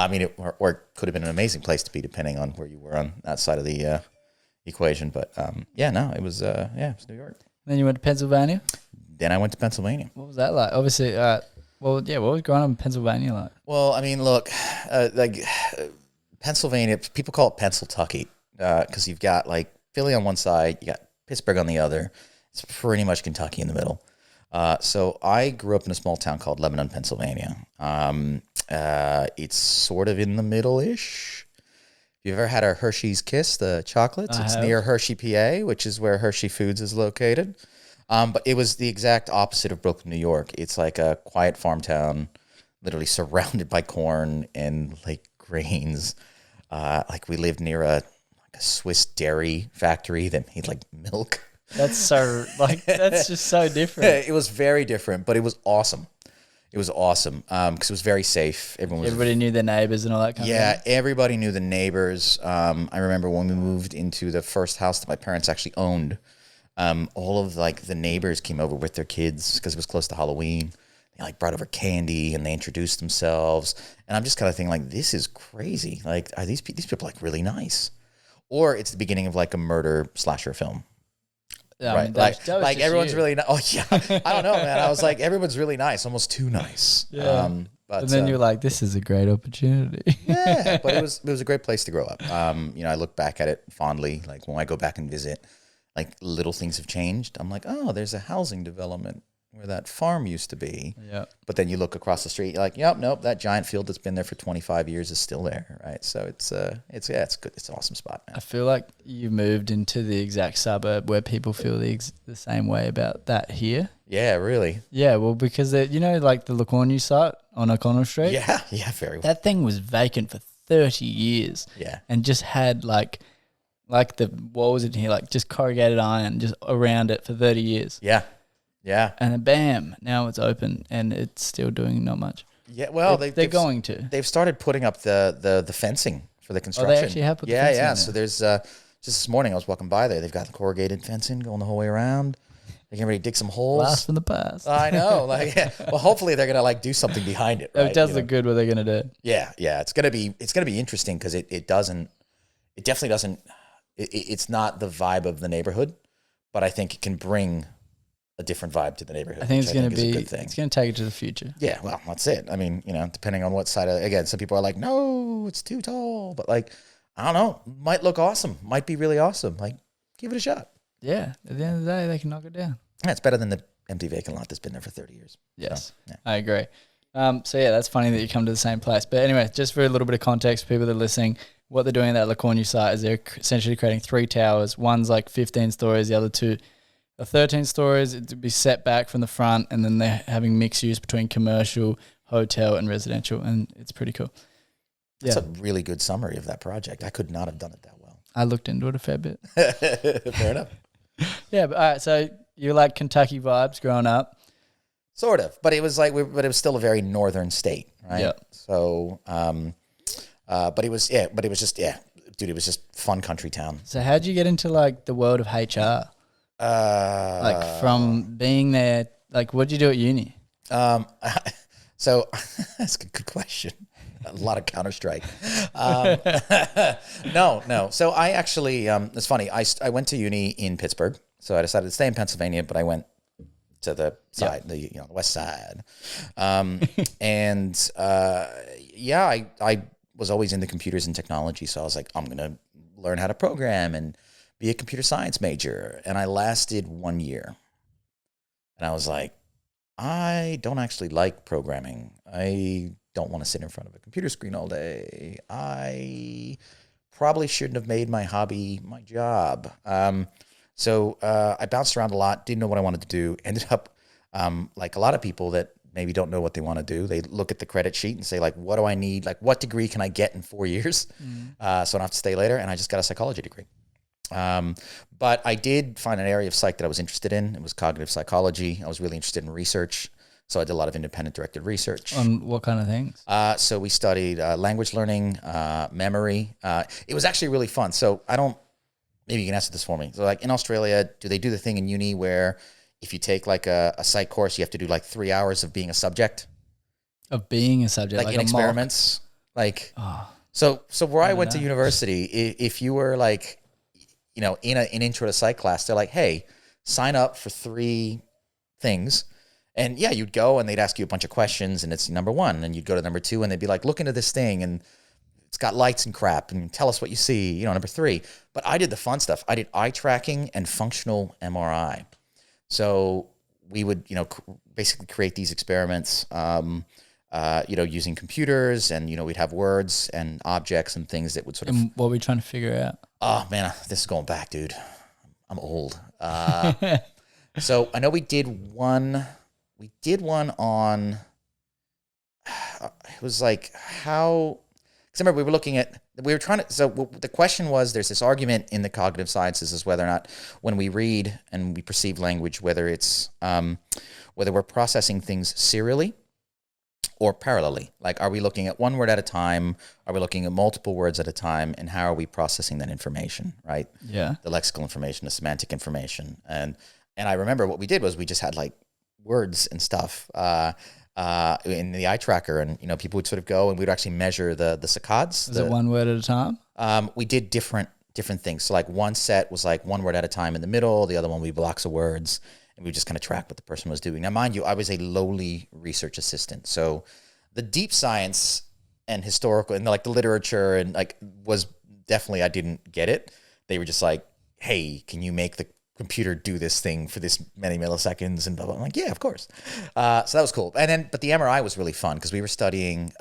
I mean, or it could have been an amazing place to be, depending on where you were on that side of the equation. But it was it was New York. Then you went to Pennsylvania. Then I went to Pennsylvania. What was that like? Obviously, what was growing up in Pennsylvania like? Well, I mean, look, Pennsylvania, people call it Pennsyltucky because you've got like Philly on one side, you got Pittsburgh on the other. It's pretty much Kentucky in the middle. So I grew up in a small town called Lebanon, Pennsylvania. It's sort of in the middle-ish. You've ever had a Hershey's Kiss, the chocolates? It's near Hershey, PA, which is where Hershey Foods is located. But it was the exact opposite of Brooklyn, New York. It's like a quiet farm town, literally surrounded by corn and like grains. Like we lived near a Swiss dairy factory that made like milk. That's so that's just so different. It was very different, but it was awesome. It was awesome because it was very safe. Everybody knew their neighbors and all that kind of thing. Yeah, everybody knew the neighbors. I remember when we moved into the first house that my parents actually owned. All of like the neighbors came over with their kids because it was close to Halloween. They like brought over candy and they introduced themselves. And I'm just kind of thinking like, this is crazy. Like, are these people like really nice? Or it's the beginning of like a murder slasher film. Yeah, right, I mean, like everyone's really nice. Oh yeah, I don't know, man. I was like, everyone's really nice, almost too nice. Yeah. But then you're like, this is a great opportunity. Yeah, but it was a great place to grow up. I look back at it fondly. Like when I go back and visit, like little things have changed. I'm like, oh, there's a housing development where that farm used to be. Yeah. But then you look across the street, you're like, yep, nope, that giant field that's been there for 25 years is still there, right? So it's good. It's an awesome spot, man. I feel like you moved into the exact suburb where people feel the same way about that here. Yeah, really. Yeah, well, because like the LeCornu site on O'Connell Street. Yeah, very well. That thing was vacant for 30 years. Yeah. And just had like the walls in here, like just corrugated iron just around it for 30 years. Yeah. Yeah. And then bam, now it's open and it's still doing not much. Yeah, well, they're going to. They've started putting up the fencing for the construction. Oh, they actually have put the fencing in there. So there's just this morning I was walking by there. They've got the corrugated fencing going the whole way around. They're getting ready to dig some holes. Blast from the past. I know. Like, yeah. Well, hopefully they're gonna like do something behind it. Right? It does look good what they're gonna do. Yeah. It's gonna be interesting because it definitely doesn't. It's not the vibe of the neighborhood, but I think it can bring a different vibe to the neighborhood. I think it's going to be a good thing. It's going to take it to the future. Yeah, well, that's it. I mean, depending on what side again, some people are like, no, it's too tall, but like, I don't know, might look awesome, might be really awesome. Like, give it a shot. Yeah, at the end of the day, they can knock it down. Yeah, it's better than the empty vacant lot that's been there for 30 years. Yes, so, yeah. I agree. So yeah, that's funny that you come to the same place. But anyway, just for a little bit of context for people that are listening, what they're doing at that LeCornu site is they're essentially creating 3 towers. One's like 15 stories, the other 2 are 13 stories. It would be set back from the front, and then they're having mixed use between commercial, hotel, and residential, and it's pretty cool. That's a really good summary of that project. I could not have done it that well. I looked into it a fair bit. Fair enough. Yeah, but all right, so you like Kentucky vibes growing up? Sort of, but it was like, but it was still a very northern state, right? Yeah. So, but it was dude, it was just fun country town. So how'd you get into like the world of HR? Like from being there, like what'd you do at uni? So that's a good question. A lot of Counter-Strike. No. So I actually, it's funny. I went to uni in Pittsburgh, so I decided to stay in Pennsylvania, but I went to the side, the west side. I was always into computers and technology, so I was like, I'm gonna learn how to program and be a computer science major. And I lasted 1 year, and I was like, I don't actually like programming. I don't want to sit in front of a computer screen all day. I probably shouldn't have made my hobby my job. So I bounced around a lot, didn't know what I wanted to do, ended up like a lot of people that maybe don't know what they want to do. They look at the credit sheet and say, like, what do I need? Like, what degree can I get in 4 years? So I don't have to stay later. And I just got a psychology degree. But I did find an area of psych that I was interested in. It was cognitive psychology. I was really interested in research. So I did a lot of independent directed research. On what kind of things? So we studied language learning, memory. It was actually really fun. So maybe you can answer this for me. So like in Australia, do they do the thing in uni where if you take like a psych course, you have to do like 3 hours of being a subject? Of being a subject? Like in experiments? Like, Oh, so where I don't went to know. university, if you were like, in an intro to psych class, they're like, hey, sign up for 3 things. And yeah, you'd go and they'd ask you a bunch of questions and it's number 1. And you'd go to number 2 and they'd be like, look into this thing and it's got lights and crap and tell us what you see, number 3. But I did the fun stuff. I did eye tracking and functional MRI. So we would, basically create these experiments, using computers and, we'd have words and objects and things that would sort of. And what were we trying to figure out? Oh man, this is going back, dude. I'm old. So I know we did one on, it was like how, because I remember so the question was, there's this argument in the cognitive sciences is whether or not when we read and we perceive language, whether it's, whether we're processing things serially or parallelly. Like, are we looking at one word at a time? Are we looking at multiple words at a time? And how are we processing that information, right? Yeah. The lexical information, the semantic information. And I remember what we did was we just had like words and stuff in the eye tracker, and people would sort of go and we'd actually measure the saccades. Is it one word at a time? We did different things. So like one set was like one word at a time in the middle. The other one would be blocks of words, and we would just kind of track what the person was doing. Now, mind you, I was a lowly research assistant, so the deep science and historical and like the literature and like was definitely, I didn't get it. They were just like, hey, can you make the computer do this thing for this many milliseconds and blah, blah. I'm like, yeah, of course. So that was cool. But the MRI was really fun because we were studying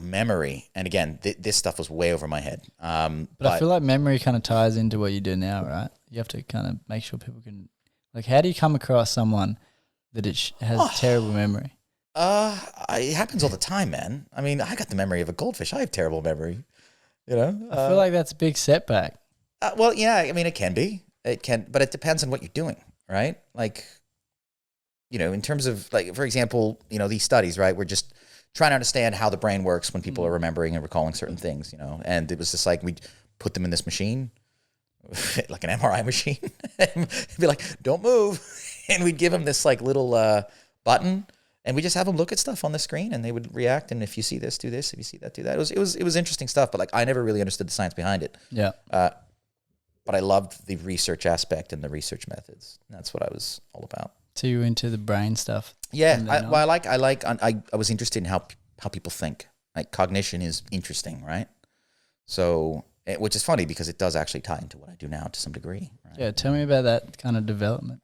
memory. And again, this stuff was way over my head. But I feel like memory kind of ties into what you do now, right? You have to kind of make sure people can, like, how do you come across someone that has terrible memory? It happens all the time, man. I mean, I got the memory of a goldfish. I have terrible memory, I feel like that's a big setback. Well, yeah, I mean, it can be. It can, but it depends on what you're doing, right? Like, in terms of, like, for example, these studies, right? We're just trying to understand how the brain works when people are remembering and recalling certain things, and it was just like, we put them in this machine, like an MRI machine, and be like, don't move. And we'd give them this like little button, and we just have them look at stuff on the screen and they would react. And if you see this, do this. If you see that, do that. It was interesting stuff, but like, I never really understood the science behind it. Yeah. But I loved the research aspect and the research methods. That's what I was all about. So you were into the brain stuff? Yeah, I was interested in how people think. Like, cognition is interesting, right? So, which is funny because it does actually tie into what I do now to some degree. Right? Yeah, tell me about that kind of development.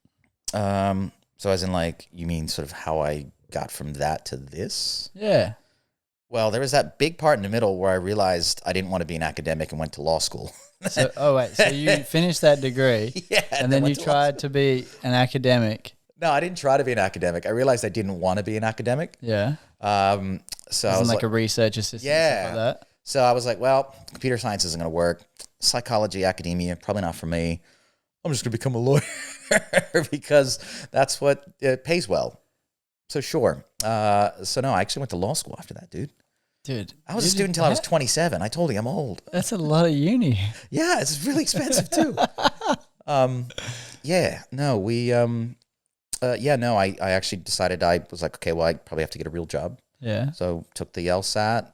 So as in, like, you mean sort of how I got from that to this? Yeah. Well, there was that big part in the middle where I realized I didn't want to be an academic and went to law school. So you finished that degree, yeah, and then you tried to be an academic. No, I didn't try to be an academic. I realized I didn't want to be an academic. Yeah. So I was like a research assistant, yeah, stuff like that. So I was like, well, computer science isn't going to work. Psychology, academia, probably not for me. I'm just going to become a lawyer because that's what pays well. So sure. So no, I actually went to law school after that, dude. Dude, I was a student until I was 27. I told you I'm old. That's a lot of uni. Yeah, it's really expensive too. Yeah, no, I actually decided, I was like, okay, well, I probably have to get a real job. Yeah. So took the LSAT,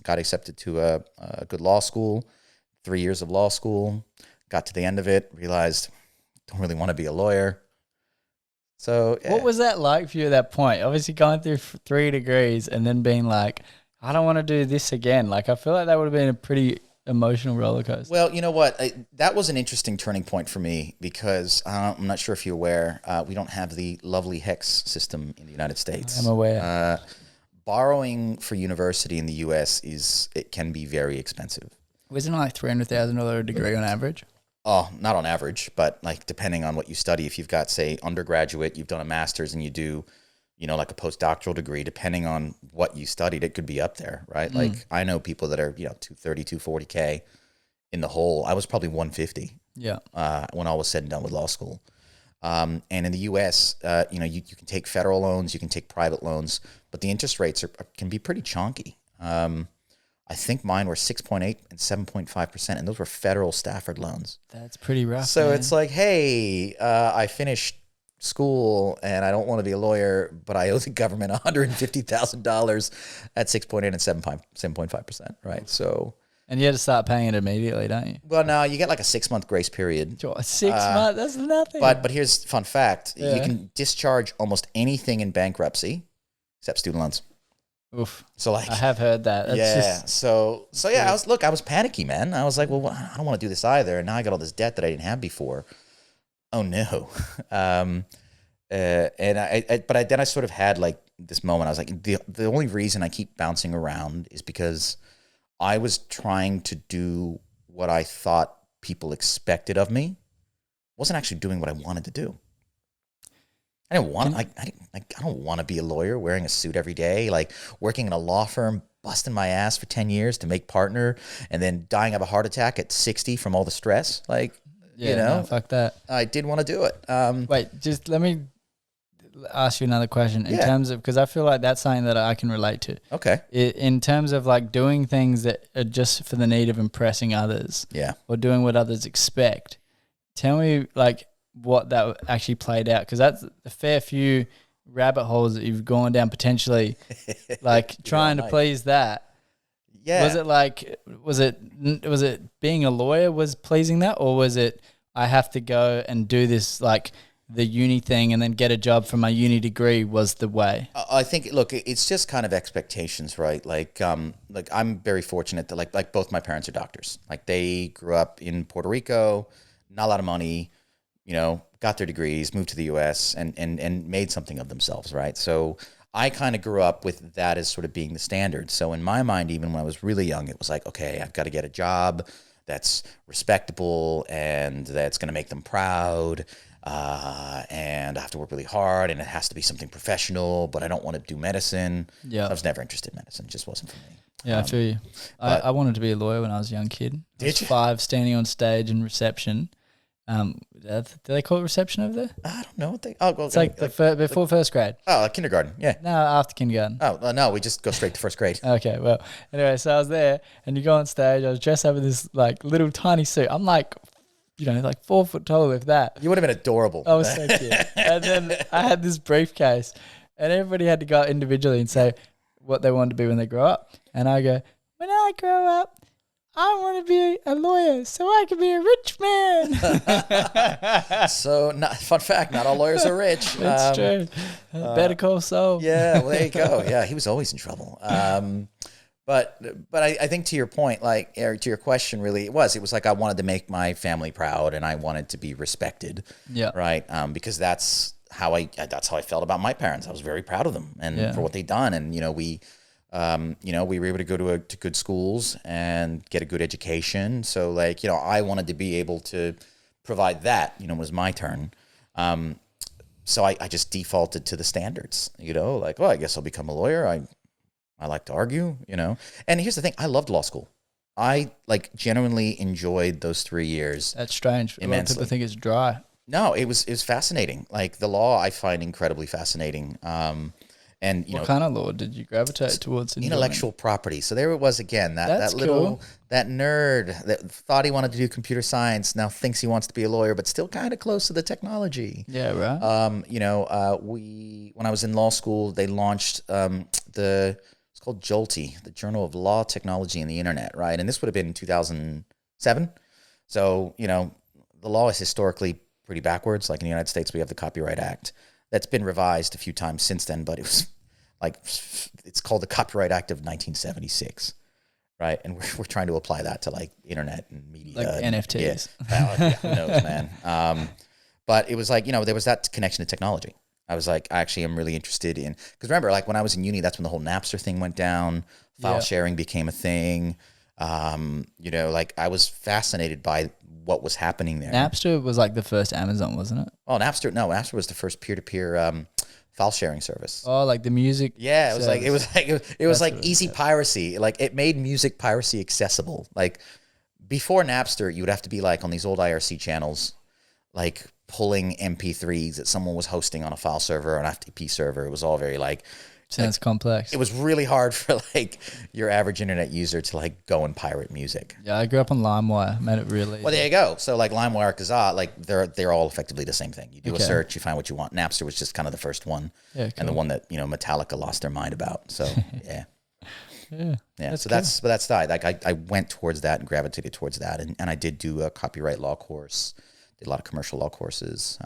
got accepted to a good law school, 3 years of law school, got to the end of it, realized don't really want to be a lawyer. So what was that like for you at that point? Obviously going through 3 degrees and then being like, I don't want to do this again. Like, I feel like that would have been a pretty emotional roller coaster. Well, you know what? That was an interesting turning point for me because I'm not sure if you're aware, we don't have the lovely HEX system in the United States. I'm aware. Borrowing for university in the US it can be very expensive. Wasn't it like $300,000 a degree on average? Oh, not on average, but like depending on what you study. If you've got, say, undergraduate, you've done a master's and you do, like a postdoctoral degree, depending on what you studied, it could be up there, right? Like, I know people that are, 230, 240K in the hole. I was probably 150. Yeah. When all was said and done with law school. And in the US, you can take federal loans, you can take private loans, but the interest rates can be pretty chonky. I think mine were 6.8 and 7.5%, and those were federal Stafford loans. That's pretty rough. So man. it's like, hey, I finished school and I don't want to be a lawyer, but I owe the government $150,000 at 6.8 and 7.5%, right? So, And you had to start paying it immediately, don't you? well, no, you get like a 6-month grace period. Sure, 6 months, that's nothing. But here's fun fact: Yeah. you can discharge almost anything in bankruptcy except student loans. Oof. So like, I have heard that. That's yeah. just, So yeah, I was panicky, man. I was like, well, I don't want to do this either. And now I got all this debt that I didn't have before. Oh no. Then I sort of had like this moment. I was like, the only reason I keep bouncing around is because I was trying to do what I thought people expected of me. Wasn't actually doing what I wanted to do. I didn't want I don't want to be a lawyer wearing a suit every day, like working in a law firm, busting my ass for 10 years to make partner and then dying of a heart attack at 60 from all the stress. Like, yeah, you know, no, fuck that. I didn't want to do it. Wait, just let me ask you another question in Yeah. terms of, because I feel like that's something that I can relate to. Okay. In terms of like doing things that are just for the need of impressing others, Yeah. or doing what others expect. Tell me like what that actually played out, because that's a fair few rabbit holes that you've gone down potentially, like trying to Mike. please that. Yeah. Was it being a lawyer was pleasing that, or was it I have to go and do this like the uni thing and then get a job from my uni degree was the way? I think, look, it's just kind of expectations, right? Like I'm very fortunate that like both my parents are doctors. Like they grew up in Puerto Rico, not a lot of money, you know, got their degrees, moved to the US and made something of themselves, right? So I kind of grew up with that as sort of being the standard. So in my mind, even when I was really young, it was like, okay, I've got to get a job that's respectable and that's going to make them proud. And I have to work really hard and it has to be something professional, but I don't want to do medicine. Yeah. I was never interested in medicine. It just wasn't for me. Yeah, I feel you. I wanted to be a lawyer when I was a young kid. I was Did you? 5, standing on stage in reception. Do they call it reception over there? I don't know what they. Oh, well, It's like before first grade. oh, kindergarten. Yeah. No, after kindergarten. Oh no, we just go straight to first grade. Okay, well, anyway, so I was there, and you go on stage. I was dressed up in this like little tiny suit. I'm like, you know, like 4 foot tall with that. You would have been adorable. I was so cute. And then I had this briefcase, and everybody had to go out individually and say what they wanted to be when they grow up. And I go, when I grow up, I want to be a lawyer so I can be a rich man. So, fun fact: not all lawyers are rich. It's true. Better Call Saul. Yeah, well, there you go. Yeah, he was always in trouble. But I think to your point, like, or to your question, really, it was like I wanted to make my family proud and I wanted to be respected. Yeah. Right. Because that's how I felt about my parents. I was very proud of them and for what they'd done. And, we were able to go to good schools and get a good education. So like, I wanted to be able to provide that, when it was my turn. So I just defaulted to the standards, like, well, I guess I'll become a lawyer. I like to argue, And here's the thing. I loved law school. I genuinely enjoyed those 3 years. That's strange. A lot of people think it's dry. No, it was fascinating. Like the law I find incredibly fascinating. And what kind of law did you gravitate towards? Intellectual property. So there it was again, that little, that nerd that thought he wanted to do computer science now thinks he wants to be a lawyer, but still kind of close to the technology. Yeah, right. When I was in law school, they launched it's called Jolty, the Journal of Law, Technology, and the Internet, right? And this would have been in 2007. So, the law is historically pretty backwards. Like in the United States, we have the Copyright Act. That's been revised a few times since then, but it was it's called the Copyright Act of 1976, right? And we're trying to apply that to like internet and media. Like NFTs. Yeah, who knows, man? But it was like, there was that connection to technology. I was like, I actually am really interested in, because remember, like when I was in uni, that's when the whole Napster thing went down. File sharing became a thing. Like I was fascinated by what was happening there. Napster was like the first Amazon, wasn't it? Oh, Napster was the first peer-to-peer file sharing service. Oh, like the music. Yeah, it was like service. easy piracy. Like it made music piracy accessible. Like before Napster, you would have to be like on these old IRC channels, like pulling MP3s that someone was hosting on a file server or an FTP server. It was all very like, Sounds complex. It was really hard for like your average internet user to like go and pirate music. Yeah, I grew up on LimeWire. Made it really. Well, there you go. So like LimeWire, Kazaa, like they're all effectively the same thing. You do a search, you find what you want. Napster was just kind of the first one, and the one that Metallica lost their mind about. So yeah. Yeah. So that's that. Like I went towards that and gravitated towards that, and I did do a copyright law course, did a lot of commercial law courses.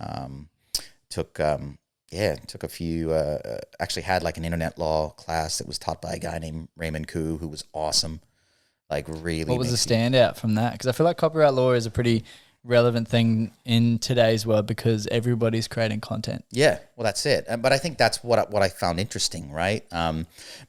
Took a few. Actually had like an internet law class that was taught by a guy named Raymond Koo, who was awesome. Like really. What was the standout from that? Because I feel like copyright law is a pretty relevant thing in today's world because everybody's creating content. Yeah, well, that's it. But I think that's what I found interesting, right?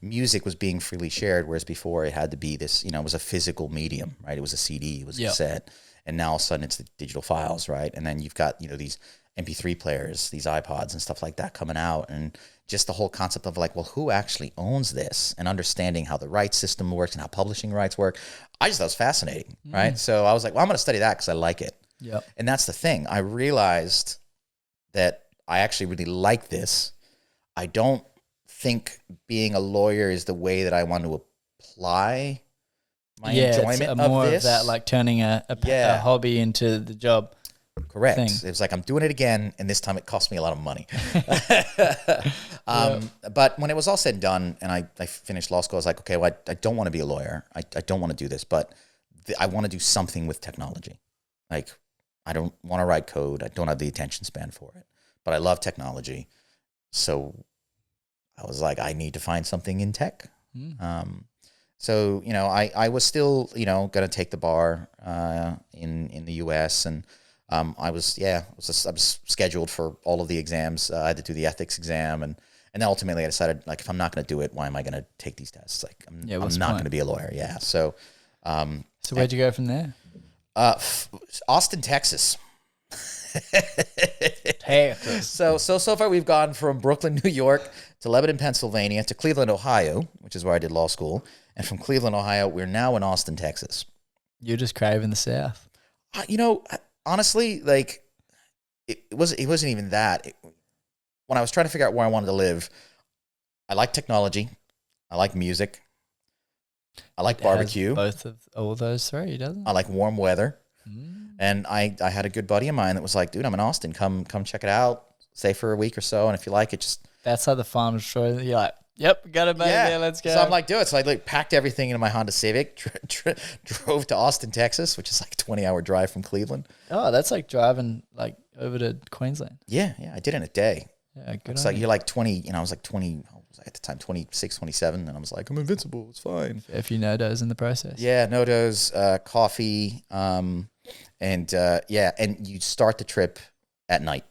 Music was being freely shared, whereas before it had to be this, it was a physical medium, right? It was a CD, it was a cassette, and now all of a sudden it's the digital files, right? And then you've got, these MP3 players, these iPods and stuff like that coming out, and just the whole concept of like, well, who actually owns this, and understanding how the rights system works and how publishing rights work. I just thought it was fascinating, right? So I was like, well, I'm going to study that because I like it. Yep. And that's the thing. I realized that I actually really like this. I don't think being a lawyer is the way that I want to apply my enjoyment it's of more this. Of that, like turning a hobby into the job. Correct. Thing. It was like, I'm doing it again, and this time it cost me a lot of money. But when it was all said and done, and I finished law school, I was like, okay, well, I don't want to be a lawyer. I don't want to do this, but I want to do something with technology. Like, I don't want to write code. I don't have the attention span for it, but I love technology. So I was like, I need to find something in tech. So, I was still, going to take the bar in the US, and I was scheduled for all of the exams. I had to do the ethics exam, and then ultimately I decided, like, if I'm not going to do it, why am I going to take these tests? Like, I'm not going to be a lawyer. Yeah. So, so where'd you go from there? Austin, Texas. Texas. So far we've gone from Brooklyn, New York to Lebanon, Pennsylvania to Cleveland, Ohio, which is where I did law school. And from Cleveland, Ohio, we're now in Austin, Texas. You're just craving the South. Honestly, like it wasn't even that. When I was trying to figure out where I wanted to live, I like technology. I like music. I like barbecue. Both of all those three, doesn't it? I like warm weather. And I had a good buddy of mine that was like, dude, I'm in Austin. Come check it out. Stay for a week or so. And if you like it, just... That's like the farmer's choice. You're like, yep, got it, mate. Yeah, let's go. So I'm like, do it. So I like packed everything into my Honda Civic, drove to Austin, Texas, which is like a 20-hour drive from Cleveland. Oh, that's like driving like over to Queensland. Yeah. I did it in a day. Yeah, good. It's like you're like 20, I was like 20, what was I at the time, 26, 27, and I was like, I'm invincible. It's fine. A few no-dos in the process. Yeah, no-dos, coffee, and you start the trip at night.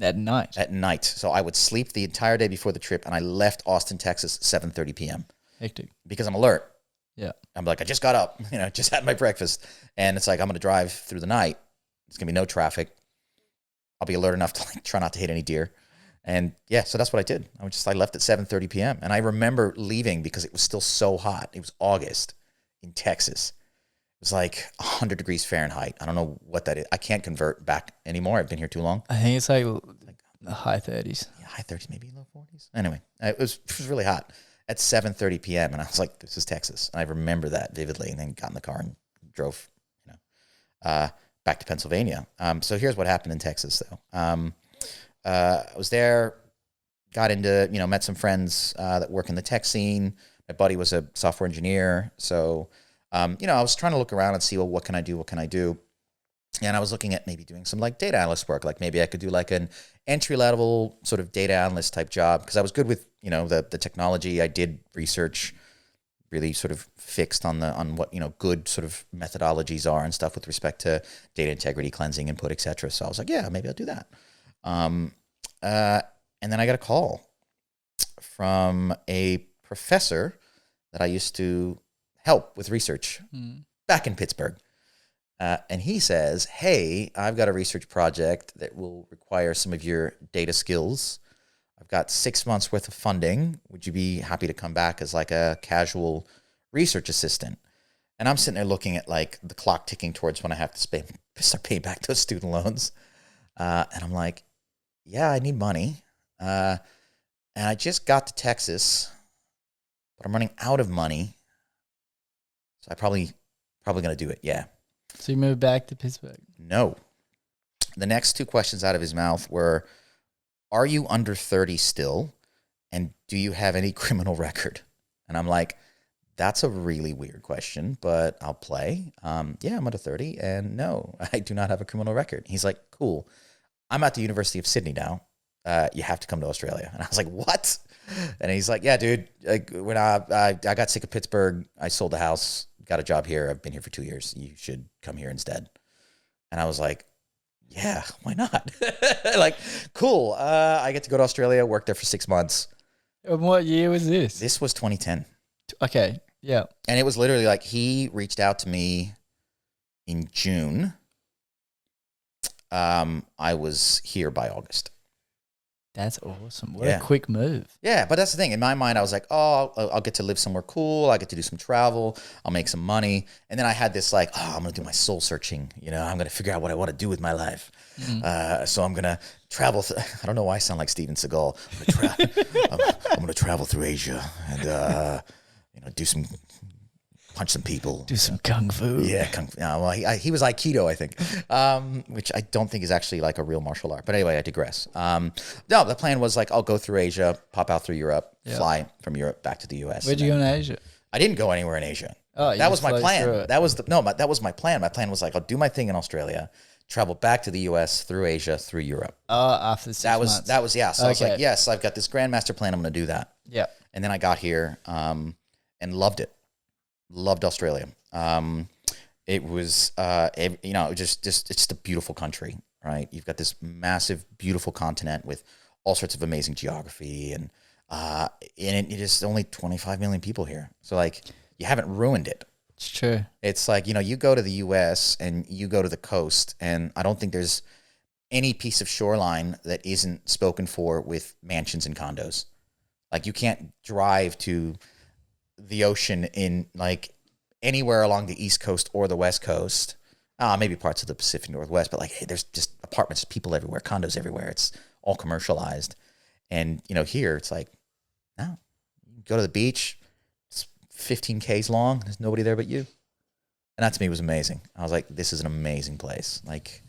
At night? At night. So I would sleep the entire day before the trip, and I left Austin, Texas, 7:30 p.m. Hectic. Because I'm alert. Yeah. I'm like, I just got up, just had my breakfast, and it's like, I'm going to drive through the night. It's going to be no traffic. I'll be alert enough to like try not to hit any deer. And yeah, so that's what I did. I left at 7:30 p.m. And I remember leaving because it was still so hot. It was August in Texas. It was like 100 degrees Fahrenheit. I don't know what that is. I can't convert back anymore. I've been here too long. I think it's like the high 30s. Yeah, high 30s, maybe low 40s. Anyway, it was really hot at 7:30 p.m. And I was like, this is Texas. And I remember that vividly, and then got in the car and drove, back to Pennsylvania. So here's what happened in Texas, though. I was there, got into, met some friends that work in the tech scene. My buddy was a software engineer. So, I was trying to look around and see, well, what can I do? And I was looking at maybe doing some like data analyst work. Like maybe I could do like an entry level sort of data analyst type job, because I was good with, the technology. I did research, really sort of fixed on what, good sort of methodologies are and stuff with respect to data integrity, cleansing, input, et cetera. So I was like, yeah, maybe I'll do that. And then I got a call from a professor that I used to help with research back in Pittsburgh. And he says, hey, I've got a research project that will require some of your data skills. I've got 6 months worth of funding. Would you be happy to come back as like a casual research assistant? And I'm sitting there looking at like the clock ticking towards when I have to start paying back those student loans. And I'm like, yeah, I need money. And I just got to Texas, but I'm running out of money. So I probably going to do it. Yeah. So you moved back to Pittsburgh. No. The next two questions out of his mouth were, are you under 30 still? And do you have any criminal record? And I'm like, that's a really weird question, but I'll play. Yeah, I'm under 30. And no, I do not have a criminal record. He's like, cool. I'm at the University of Sydney now. You have to come to Australia. And I was like, what? And he's like, yeah, dude, like, when I got sick of Pittsburgh, I sold the house, got a job here. I've been here for 2 years. You should come here instead. And I was like, yeah, why not? Like, cool. I get to go to Australia, work there for 6 months. And what year was this? This was 2010. Okay, yeah. And it was literally like he reached out to me in June. I was here by August. That's awesome. What a quick move. Yeah, but that's the thing. In my mind, I was like, oh, I'll get to live somewhere cool. I get to do some travel. I'll make some money. And then I had this like, oh, I'm going to do my soul searching. You know, I'm going to figure out what I want to do with my life. So I'm going to travel. I don't know why I sound like Steven Seagal. I'm going to travel through Asia and, do some, punch some people. Do some kung fu. Yeah, kung fu. Well, he was Aikido, I think, which I don't think is actually like a real martial art. But anyway, I digress. No, the plan was like, I'll go through Asia, pop out through Europe, fly from Europe back to the U.S. Where'd you go in Asia? I didn't go anywhere in Asia. Oh, that was my plan. That was my plan. My plan was like, I'll do my thing in Australia, travel back to the U.S. through Asia, through Europe. After 6 months. That was, yeah. So I was like, yes, I've got this grandmaster plan. I'm going to do that. Yeah. And then I got here and loved it. Loved Australia. It was, it's a beautiful country, right? You've got this massive, beautiful continent with all sorts of amazing geography, and it is only 25 million people here. So like, you haven't ruined it. It's true. It's like, you go to the U.S. and you go to the coast, and I don't think there's any piece of shoreline that isn't spoken for with mansions and condos. Like, you can't drive to the ocean in like anywhere along the East Coast or the West Coast. Maybe parts of the Pacific Northwest, but like, hey, there's just apartments, people everywhere, condos everywhere. It's all commercialized. And, here it's like, no, you go to the beach, it's 15 Ks long. There's nobody there but you. And that to me was amazing. I was like, this is an amazing place. Like,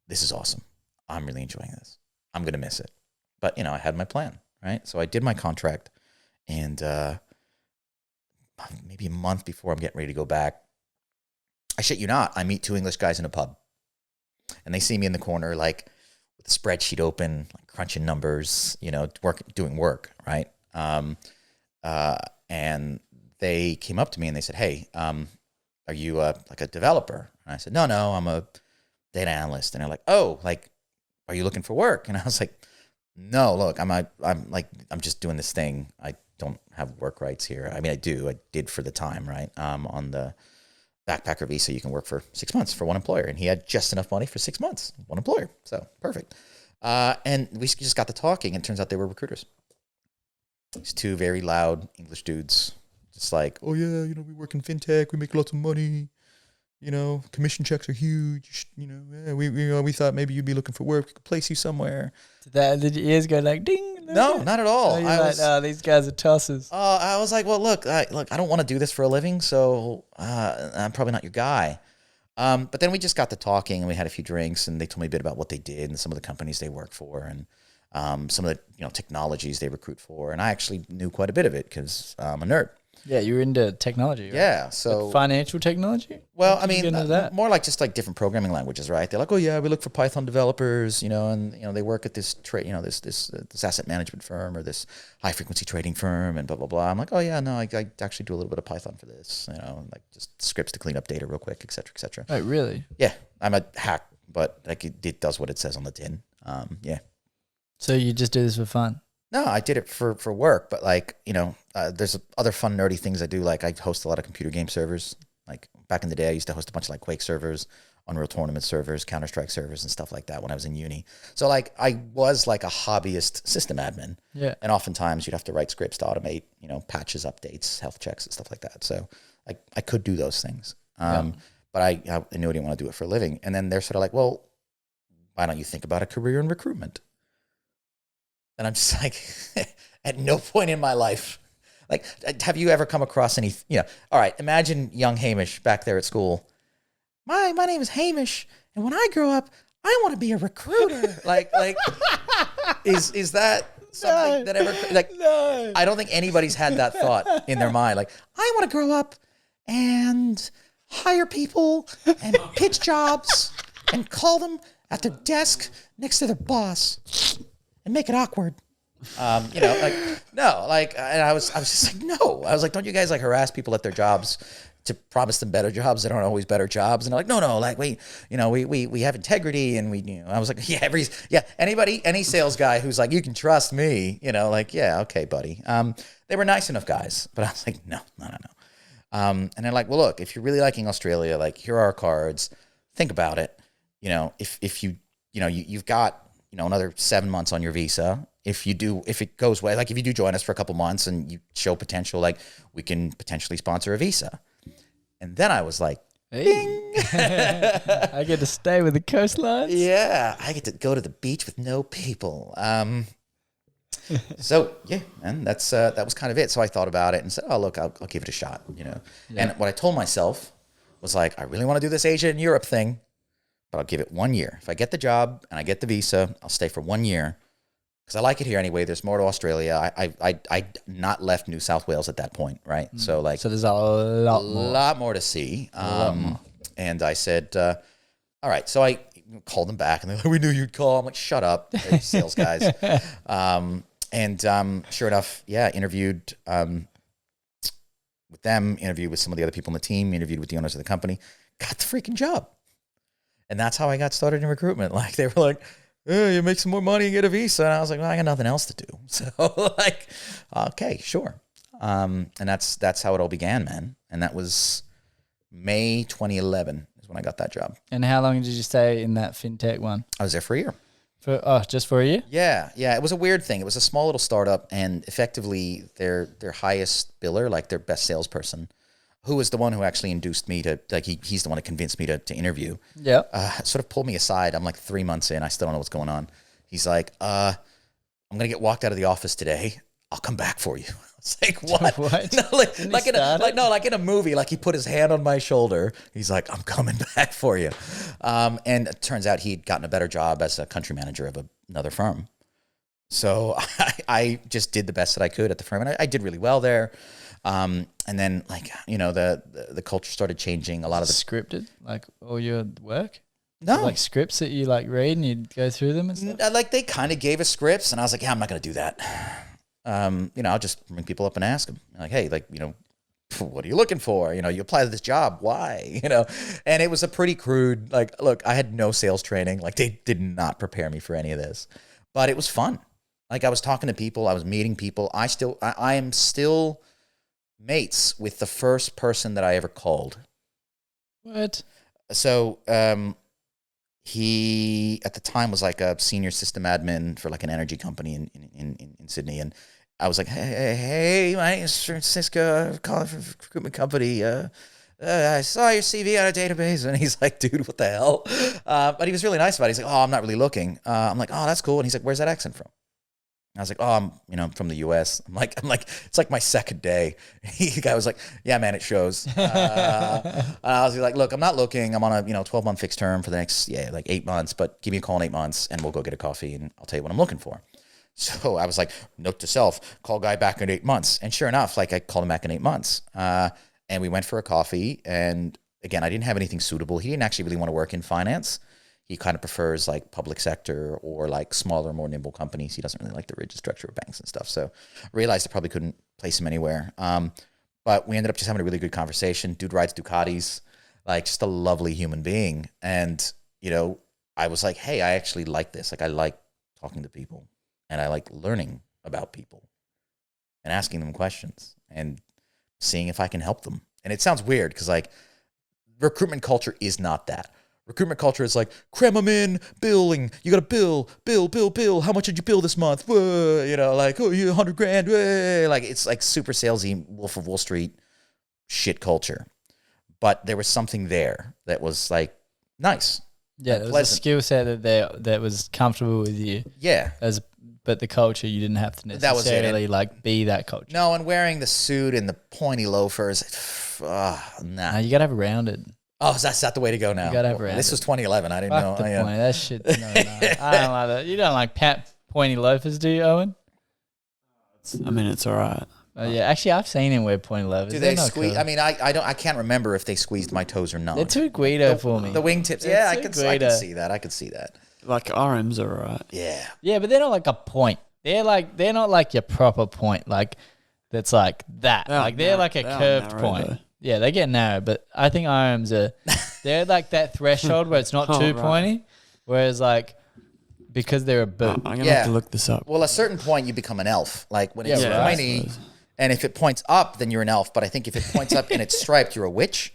this is awesome. I'm really enjoying this. I'm going to miss it. But, I had my plan, right? So I did my contract, and maybe a month before I'm getting ready to go back, I shit you not, I meet two English guys in a pub. And they see me in the corner, like, with a spreadsheet open, like crunching numbers, doing work, right? And they came up to me and they said, hey, are you like a developer? And I said, no, I'm a data analyst. And they're like, oh, like, are you looking for work? And I was like, no, look, I'm just doing this thing. I don't have work rights here. I mean, I did for the time, right? On the backpacker visa, you can work for 6 months for one employer. And he had just enough money for 6 months, one employer. So perfect. And we just got to talking, and it turns out they were recruiters. These two very loud English dudes. Just like, oh yeah, we work in fintech, we make lots of money. Commission checks are huge. We thought maybe you'd be looking for work. We could place you somewhere. Did your ears go like ding? No, not at all. These guys are tossers. I was like, well, look, I don't want to do this for a living, so I'm probably not your guy. But then we just got to talking, and we had a few drinks, and they told me a bit about what they did and some of the companies they work for, and some of the technologies they recruit for. And I actually knew quite a bit of it because I'm a nerd. Yeah, you're into technology, right? Yeah, so like financial technology. Well, I mean, more like just like different programming languages, right? They're like, oh yeah, we look for Python developers, and they work at this this asset management firm or this high frequency trading firm, and blah blah blah. I'm like, oh yeah, no, I actually do a little bit of Python for this, like just scripts to clean up data real quick, et cetera, et cetera. Oh, really? Yeah, I'm a hack, but like it does what it says on the tin. Yeah. So you just do this for fun? No, I did it for work, but like, there's other fun nerdy things I do. Like I host a lot of computer game servers. Like back in the day, I used to host a bunch of like Quake servers, Unreal Tournament servers, Counter-Strike servers and stuff like that when I was in uni. So like I was like a hobbyist system admin. Yeah. And oftentimes you'd have to write scripts to automate, patches, updates, health checks and stuff like that. So I could do those things. But I knew I didn't want to do it for a living. And then they're sort of like, well, why don't you think about a career in recruitment? And I'm just like, at no point in my life, like, have you ever come across any, all right, imagine young Hamish back there at school. My name is Hamish, and when I grow up, I want to be a recruiter. like, is that something that ever, like, No. I don't think anybody's had that thought in their mind. Like, I want to grow up and hire people and pitch jobs and call them at their desk next to their boss and make it awkward. Like, no, like, and I was just like, no. I was like, don't you guys like harass people at their jobs to promise them better jobs that aren't always better jobs? And they're like, no, like we have integrity, and I was like, any sales guy who's like, you can trust me, like, yeah, okay, buddy. They were nice enough guys, but I was like, no. And they're like, well, look, if you're really liking Australia, like, here are our cards. Think about it. If you've got, another 7 months on your visa. If it goes well, like if you do join us for a couple months and you show potential, like, we can potentially sponsor a visa. And then I was like, hey. I get to stay with the coastlines. Yeah, I get to go to the beach with no people. So yeah, man, that was kind of it. So I thought about it and said, oh, look, I'll give it a shot, Yeah. And what I told myself was like, I really want to do this Asia and Europe thing, but I'll give it 1 year. If I get the job and I get the visa, I'll stay for 1 year because I like it here anyway. There's more to Australia. I not left New South Wales at that point, right? So there's a lot more to see. And I said, all right. So I called them back and they're like, we knew you'd call. I'm like, shut up, sales guys. Sure enough, interviewed with them, interviewed with some of the other people in the team, interviewed with the owners of the company, got the freaking job. And that's how I got started in recruitment. Like, they were like, oh, you make some more money and get a visa. And I was like, well, I got nothing else to do. So like, okay, sure. And that's how it all began, man. And that was May 2011 is when I got that job. And how long did you stay in that fintech one? I was there for a year. Just for a year? Yeah. It was a weird thing. It was a small little startup, and effectively their highest biller, like their best salesperson, who was the one who actually induced me to, like, he's the one that convinced me to interview. Yeah. Sort of pulled me aside. I'm like 3 months in. I still don't know what's going on. He's like, I'm going to get walked out of the office today. I'll come back for you. It's like, what? What? No, like in a movie, like he put his hand on my shoulder. He's like, I'm coming back for you. And it turns out he'd gotten a better job as a country manager of another firm. So I just did the best that I could at the firm, and I did really well there. And then, like, the culture started changing. A lot of the scripted, like all your work. No, like scripts that you like read and you go through them and stuff. Like, they kind of gave us scripts, and I was like, yeah, I'm not going to do that. I'll just bring people up and ask them, like, hey, like, what are you looking for? You apply to this job. Why? And it was a pretty crude, like, look, I had no sales training. Like, they did not prepare me for any of this, but it was fun. Like, I was talking to people, I was meeting people. I am still mates with the first person that I ever called. What? So, he at the time was like a senior system admin for like an energy company in Sydney, and I was like, hey, my name is Francisco, I'm calling from a recruitment company. I saw your CV on a database. And he's like, dude, what the hell? But he was really nice about it. He's like, oh, I'm not really looking. I'm like, oh, that's cool. And he's like, where's that accent from? And I was like, oh, I'm from the US. I'm like, it's like my second day. The guy was like, yeah, man, it shows. I was like, look, I'm not looking. I'm on a 12-month fixed term for the next, like 8 months, but give me a call in 8 months and we'll go get a coffee and I'll tell you what I'm looking for. So I was like, note to self, call guy back in 8 months. And sure enough, like, I called him back in 8 months. And we went for a coffee. And again, I didn't have anything suitable. He didn't actually really want to work in finance. He kind of prefers like public sector or like smaller, more nimble companies. He doesn't really like the rigid structure of banks and stuff. So I realized I probably couldn't place him anywhere. But we ended up just having a really good conversation. Dude rides Ducatis, like, just a lovely human being. And, I was like, hey, I actually like this. Like, I like talking to people and I like learning about people and asking them questions and seeing if I can help them. And it sounds weird because, like, recruitment culture is not that. Recruitment culture is like, cram them in, billing. You got to bill. How much did you bill this month? Like, oh, you $100,000. Like, it's like super salesy, Wolf of Wall Street shit culture. But there was something there that was like nice. Yeah, there was a skill set that was comfortable with you. Yeah. As but the culture, you didn't have to That was it. necessarily like be that culture. No, and wearing the suit and the pointy loafers, nah. No, you gotta have rounded. Oh, that's not the way to go now. You gotta have rounded. This was 2011. I didn't Fuck know. the point. That shit's no. I don't like that. You don't like pointy loafers, do you, Owen? I mean, it's all right. Yeah, actually, I've seen him wear pointy loafers. Do they They're not squeeze? cool. I mean, I can't remember if they squeezed my toes or not. They're too Guido for me. The wingtips. They're Yeah, I too can Guido. see that. I could see that. Like RMs are all right. Yeah. Yeah, but they're not like a point. They're not like your proper point. Like that's like that. They're like a curved narrow, point. though. Yeah, they get narrow, but I think irons are they're like that threshold where it's not Oh, too right. pointy. Whereas like because they're a boot. I'm gonna have to look this up. Well, at a certain point, you become an elf. Like when it's Yeah, right. pointy, and if it points up, then you're an elf. But I think if it points up and it's striped, you're a witch.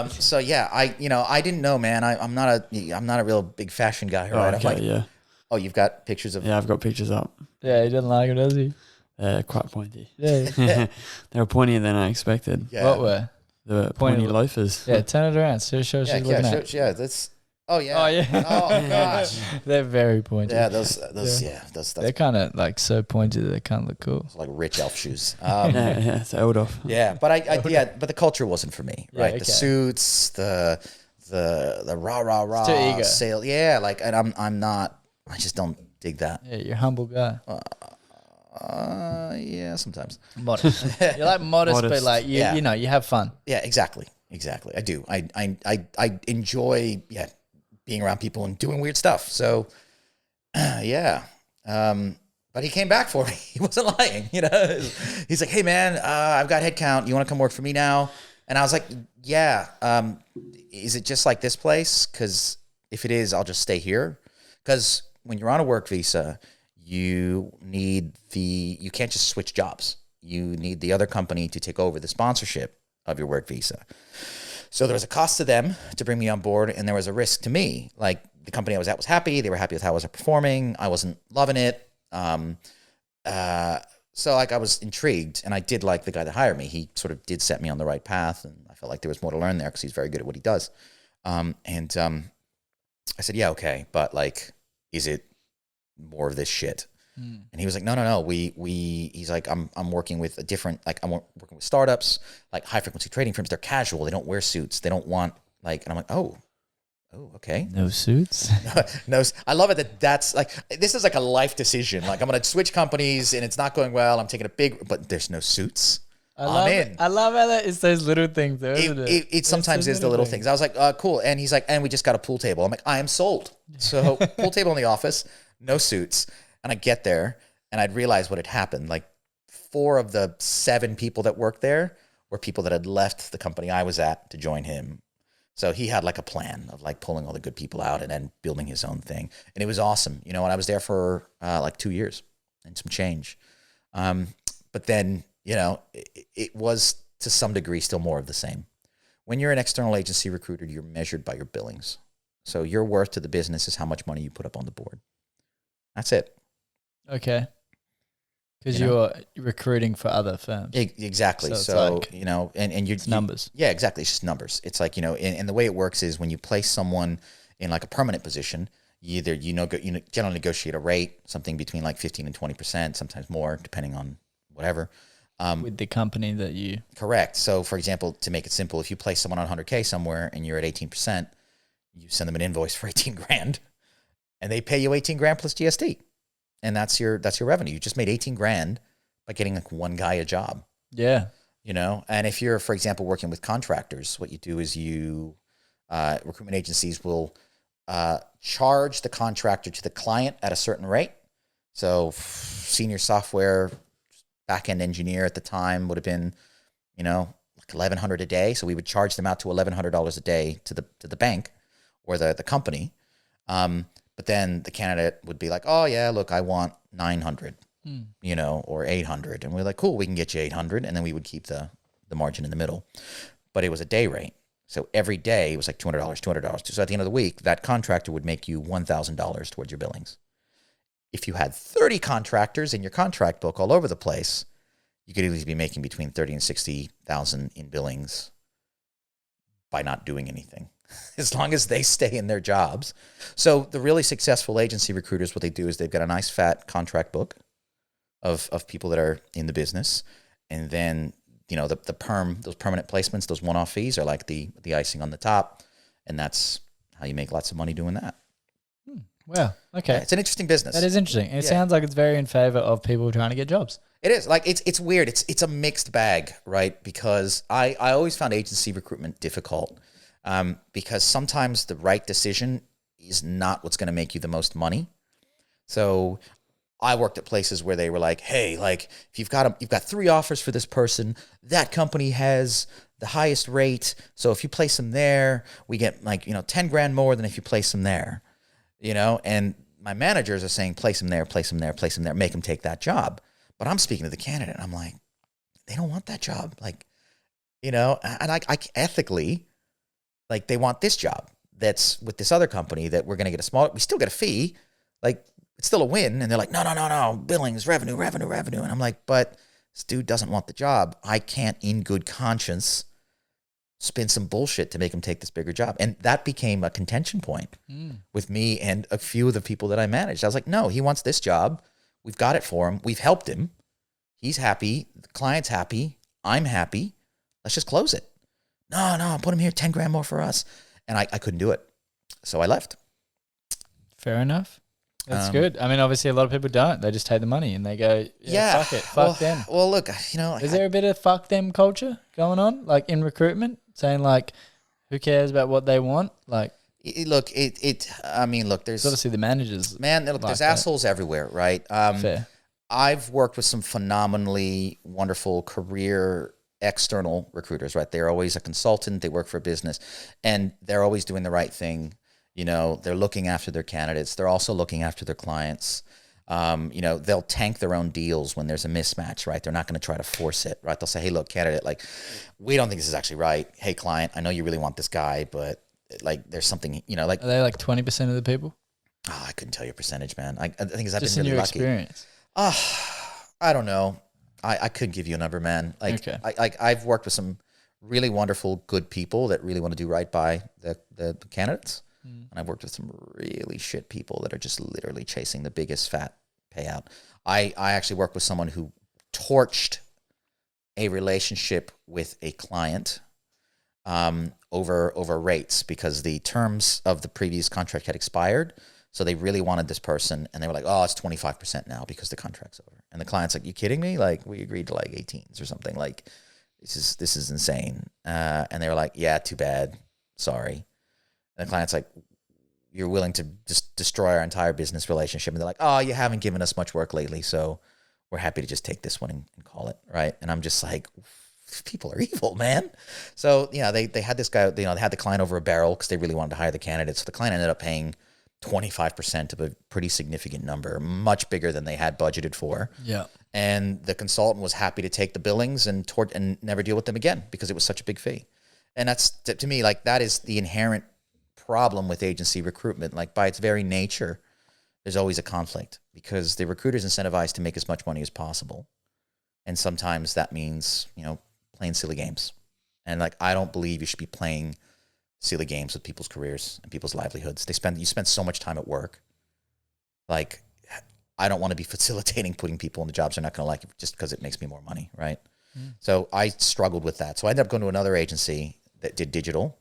So yeah, I didn't know, man. I'm not a real big fashion guy, right? Okay, I'm like, yeah. oh, you've got pictures of. Yeah, I've got pictures up. Yeah, he doesn't like it, does he? Quite pointy. Yeah. They were pointier than I expected. Yeah. What were? The Pointy pointy loafers. Yeah, turn it around. Show she's looking at. Yeah, that's. Oh yeah. Oh yeah. Oh gosh. They're very pointy. Yeah, those They're kind of like so pointy that they kind of look cool. like rich elf shoes. Yeah, it's Eldorf. Yeah, but but the culture wasn't for me, Yeah, right? okay. The suits, the rah too ego. sale, yeah. Like, and I just don't dig that. Yeah, you're a humble guy. Yeah, sometimes. Modest. You're like modest, but Modest. like you know, you have fun. Yeah, exactly. I do. I enjoy being around people and doing weird stuff. So, yeah. But he came back for me. He wasn't lying. You know, he's like, "Hey, man, I've got headcount. You want to come work for me now?" And I was like, "Yeah." Is it just like this place? Because if it is, I'll just stay here. Because when you're on a work visa, you can't just switch jobs. You need the other company to take over the sponsorship of your work visa. So there was a cost to them to bring me on board, and there was a risk to me. Like the company I was at was happy; they were happy with how I was performing. I wasn't loving it. So like I was intrigued, and I did like the guy that hired me. He sort of did set me on the right path, and I felt like there was more to learn there because he's very good at what he does. I said, "Yeah, okay, but like, is it more of this shit?" And he was like, no. He's like, I'm working with I'm working with startups, like high frequency trading firms. They're casual. They don't wear suits. They don't want and I'm like, oh, okay. No suits. No, I love it that's like, this is like a life decision. Like I'm going to switch companies and it's not going well. I'm taking but there's no suits. I love how that is those little things though, isn't it? It sometimes is the little things. I was like, cool. And he's like, and we just got a pool table. I'm like, I am sold. So pool table in the office, no suits. And I get there and I'd realize what had happened. Like 4 of the 7 people that worked there were people that had left the company I was at to join him. So he had like a plan of like pulling all the good people out and then building his own thing. And it was awesome. You know, and I was there for like 2 years and some change. But then, you know, it was to some degree still more of the same. When you're an external agency recruiter, you're measured by your billings. So your worth to the business is how much money you put up on the board. That's it. Okay. Because you're recruiting for other firms. Exactly. So like, you know, and you're numbers. Yeah, exactly. It's just numbers. It's like, you know, and the way it works is when you place someone in like a permanent position, you generally negotiate a rate, something between like 15 and 20%, sometimes more, depending on whatever. With the company that you... Correct. So, for example, to make it simple, if you place someone on 100K somewhere and you're at 18%, you send them an invoice for 18 grand and they pay you 18 grand plus GST. And that's your revenue. You just made 18 grand by getting like one guy a job. Yeah. You know, and if you're, for example, working with contractors, what you do is recruitment agencies will charge the contractor to the client at a certain rate. So senior software back-end engineer at the time would have been, you know, like $1,100 a day. So we would charge them out to $1,100 a day to the bank or the company. But then the candidate would be like, oh yeah, look, I want 900, you know, or 800. And we're like, cool, we can get you 800. And then we would keep the margin in the middle. But it was a day rate. So every day it was like $200. So at the end of the week, that contractor would make you $1,000 towards your billings. If you had 30 contractors in your contract book all over the place, you could easily be making between 30 and 60,000 in billings by not doing anything, as long as they stay in their jobs. So the really successful agency recruiters, what they do is they've got a nice fat contract book of people that are in the business. And then, those permanent placements, those one-off fees are like the icing on the top. And that's how you make lots of money doing that. Wow. Okay. Yeah, it's an interesting business. That is interesting. It sounds like it's very in favor of people trying to get jobs. It is. Like, it's weird. It's a mixed bag, right? Because I always found agency recruitment difficult because sometimes the right decision is not what's going to make you the most money. So I worked at places where they were like, hey, like, if you've got 3 offers for this person, that company has the highest rate. So if you place them there, we get like, 10 grand more than if you place them there. And my managers are saying, place them there, place them there, place them there, make them take that job. But I'm speaking to the candidate, and I'm like, they don't want that job. Like, and I ethically, like, they want this job that's with this other company that we're going to get we still get a fee. Like, it's still a win. And they're like, no, billings, revenue. And I'm like, but this dude doesn't want the job. I can't in good conscience spin some bullshit to make him take this bigger job. And that became a contention point with me and a few of the people that I managed. I was like, no, he wants this job. We've got it for him. We've helped him. He's happy. The client's happy. I'm happy. Let's just close it. No, put him here, 10 grand more for us. And I couldn't do it. So I left. Fair enough. That's good. I mean, obviously a lot of people don't. They just take the money and they go, fuck it. Fuck them. Well, look, is there a bit of fuck them culture going on, like in recruitment? Saying like, who cares about what they want? Like, look, there's obviously the managers. Man, there's assholes everywhere, right? Fair. I've worked with some phenomenally wonderful career external recruiters, right? They're always a consultant. They work for a business, and they're always doing the right thing. They're looking after their candidates. They're also looking after their clients. They'll tank their own deals when there's a mismatch, right? They're not going to try to force it, right? They'll say, hey, look, candidate, like, we don't think this is actually right. Hey, client, I know you really want this guy, but like, there's something, like. Are they like 20% of the people? Oh, I couldn't tell you a percentage, man. I think I've just been in really your lucky. Experience. I don't know. I couldn't give you a number, man. Like, okay. I've worked with some really wonderful, good people that really want to do right by the candidates. And I've worked with some really shit people that are just literally chasing the biggest fat payout. I actually worked with someone who torched a relationship with a client over rates because the terms of the previous contract had expired. So they really wanted this person, and they were like, oh, it's 25% now because the contract's over. And the client's like, you kidding me? Like, we agreed to like 18s or something. Like, this is insane. And they were like, yeah, too bad. Sorry. And the client's like, you're willing to just destroy our entire business relationship. And they're like, oh, you haven't given us much work lately, so we're happy to just take this one and call it, right? And I'm just like, people are evil, man. So, they had this guy, they had the client over a barrel because they really wanted to hire the candidate. So the client ended up paying 25% of a pretty significant number, much bigger than they had budgeted for. Yeah. And the consultant was happy to take the billings and never deal with them again because it was such a big fee. And that's, to me, like, that is the inherent problem with agency recruitment. Like, by its very nature, there's always a conflict because the recruiter's incentivized to make as much money as possible. And sometimes that means, playing silly games. And like, I don't believe you should be playing silly games with people's careers and people's livelihoods. You spend so much time at work. Like, I don't want to be facilitating putting people in the jobs they're not going to like just because it makes me more money, right? So I struggled with that. So I ended up going to another agency that did digital,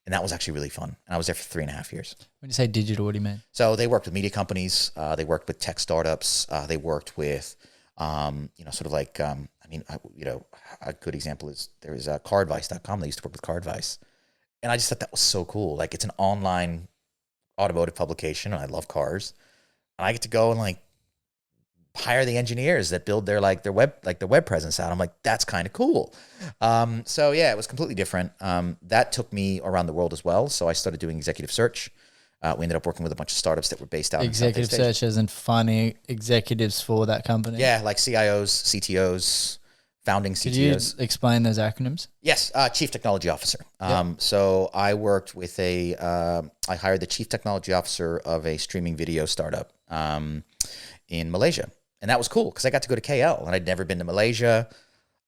and that was actually really fun. And I was there for 3.5 years. When you say digital, what do you mean? So they worked with media companies. They worked with tech startups. They worked with, sort of like, a good example is there is cardvice.com. They used to work with Cardvice. And I just thought that was so cool. Like, it's an online automotive publication, and I love cars. And I get to go and like hire the engineers that build their web presence out. I'm like, that's kind of cool. So yeah, it was completely different. That took me around the world as well. So I started doing executive search. We ended up working with a bunch of startups that were based out executive in Southeast search as in finding executives for that company. Yeah, like CIOs, CTOs, founding CTOs. Could you explain those acronyms? Yes, Chief Technology Officer. Yep. So I worked with I hired the Chief Technology Officer of a streaming video startup in Malaysia. And that was cool because I got to go to KL, and I'd never been to Malaysia.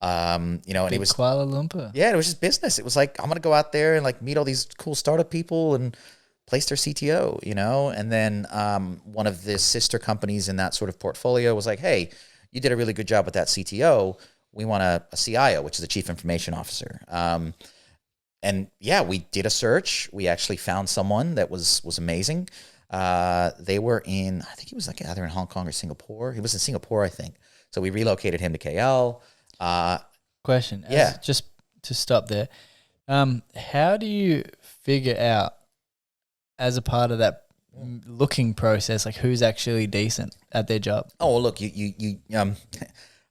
You know, and Big it was Kuala Lumpur. yeah, it was just business. It was like, I'm going to go out there and like meet all these cool startup people and place their CTO, you know? And then one of the sister companies in that sort of portfolio was like, hey, you did a really good job with that CTO. We want a CIO, which is a chief information officer. And yeah, we did a search. We actually found someone that was amazing. They were in, I think he was like either in Hong Kong or Singapore. He was in Singapore, I think. So we relocated him to KL. Question. Yeah. Just to stop there. How do you figure out as a part of that looking process, like who's actually decent at their job? Oh, well, look, you Do you have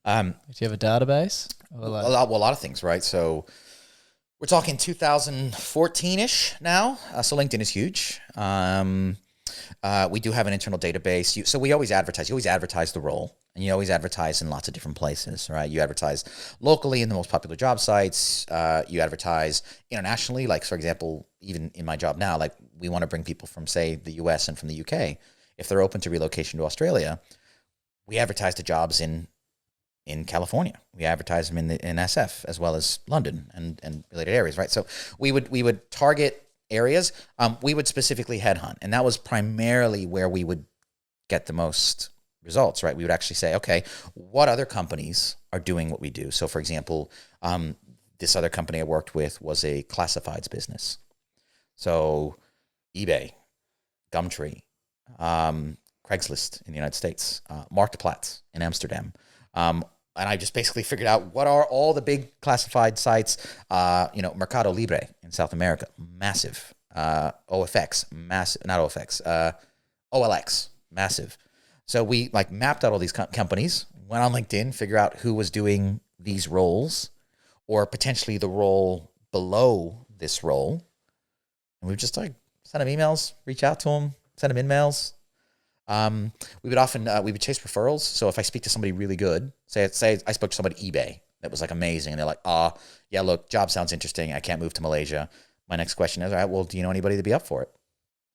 a database? Or a like, lot of things, right? So we're talking 2014-ish now. So LinkedIn is huge. We do have an internal database. So we always advertise. You always advertise the role, and you always advertise in lots of different places, right? You advertise locally in the most popular job sites. You advertise internationally. Like, for example, even in my job now, like we want to bring people from, say, the US and from the UK. If they're open to relocation to Australia, we advertise the jobs in California. We advertise them in SF as well as London and related areas, right? So we would target areas. We would specifically headhunt, and that was primarily where we would get the most results, right? We would actually say, okay, what other companies are doing what we do? So, for example, this other company I worked with was a classifieds business. So eBay, Gumtree, Craigslist in the United States, Marktplaats in Amsterdam. And I just basically figured out what are all the big classified sites, Mercado Libre in South America, massive. OFX, massive, not OFX, OLX, massive. So we like mapped out all these companies, went on LinkedIn, figure out who was doing these roles or potentially the role below this role. And we just like send them emails, reach out to them, send them emails. We would often we would chase referrals. So if I speak to somebody really good, say I spoke to somebody at eBay that was like amazing, and they're like, yeah, look, job sounds interesting. I can't move to Malaysia. My next question is, all right, well, do you know anybody to be up for it?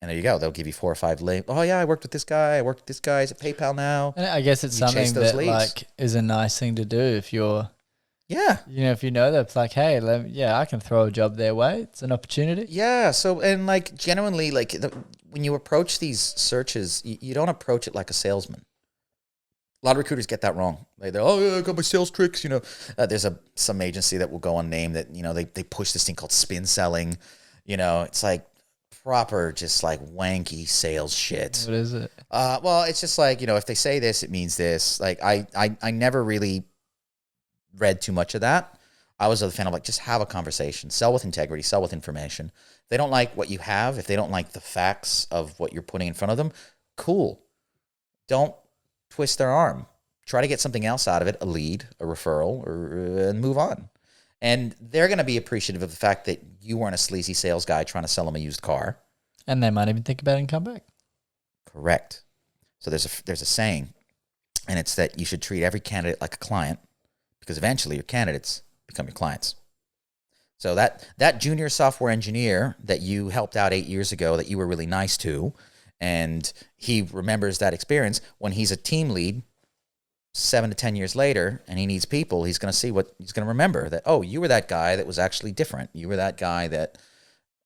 And there you go. They'll give you 4 or 5 links. Oh yeah, I worked with this guy. I worked with this guy. He's at PayPal now. and I guess it's You chase something those that leads. like is a nice thing to do if you're, Yeah. if you know that, like, hey, I can throw a job their way. It's an opportunity. Yeah. So, and like genuinely, like when you approach these searches, you don't approach it like a salesman. A lot of recruiters get that wrong. They're, oh yeah, I got my sales tricks. There's some agency that will go unnamed that they push this thing called spin selling. It's like proper, just like wanky sales shit. What is it? Well, it's just like if they say this, it means this. Like I never really read too much of that. I was a fan of like, just have a conversation, sell with integrity, sell with information. If they don't like what you have, if they don't like the facts of what you're putting in front of them, cool. Don't twist their arm. Try to get something else out of it, a lead, a referral, and move on. And they're going to be appreciative of the fact that you weren't a sleazy sales guy trying to sell them a used car. And they might even think about it and come back. Correct. So there's a saying, and it's that you should treat every candidate like a client, because eventually your candidates become your clients. So that junior software engineer that you helped out 8 years ago that you were really nice to, and he remembers that experience, when he's a team lead 7 to 10 years later and he needs people, he's going to see what he's going to remember, that, oh, you were that guy that was actually different. You were that guy that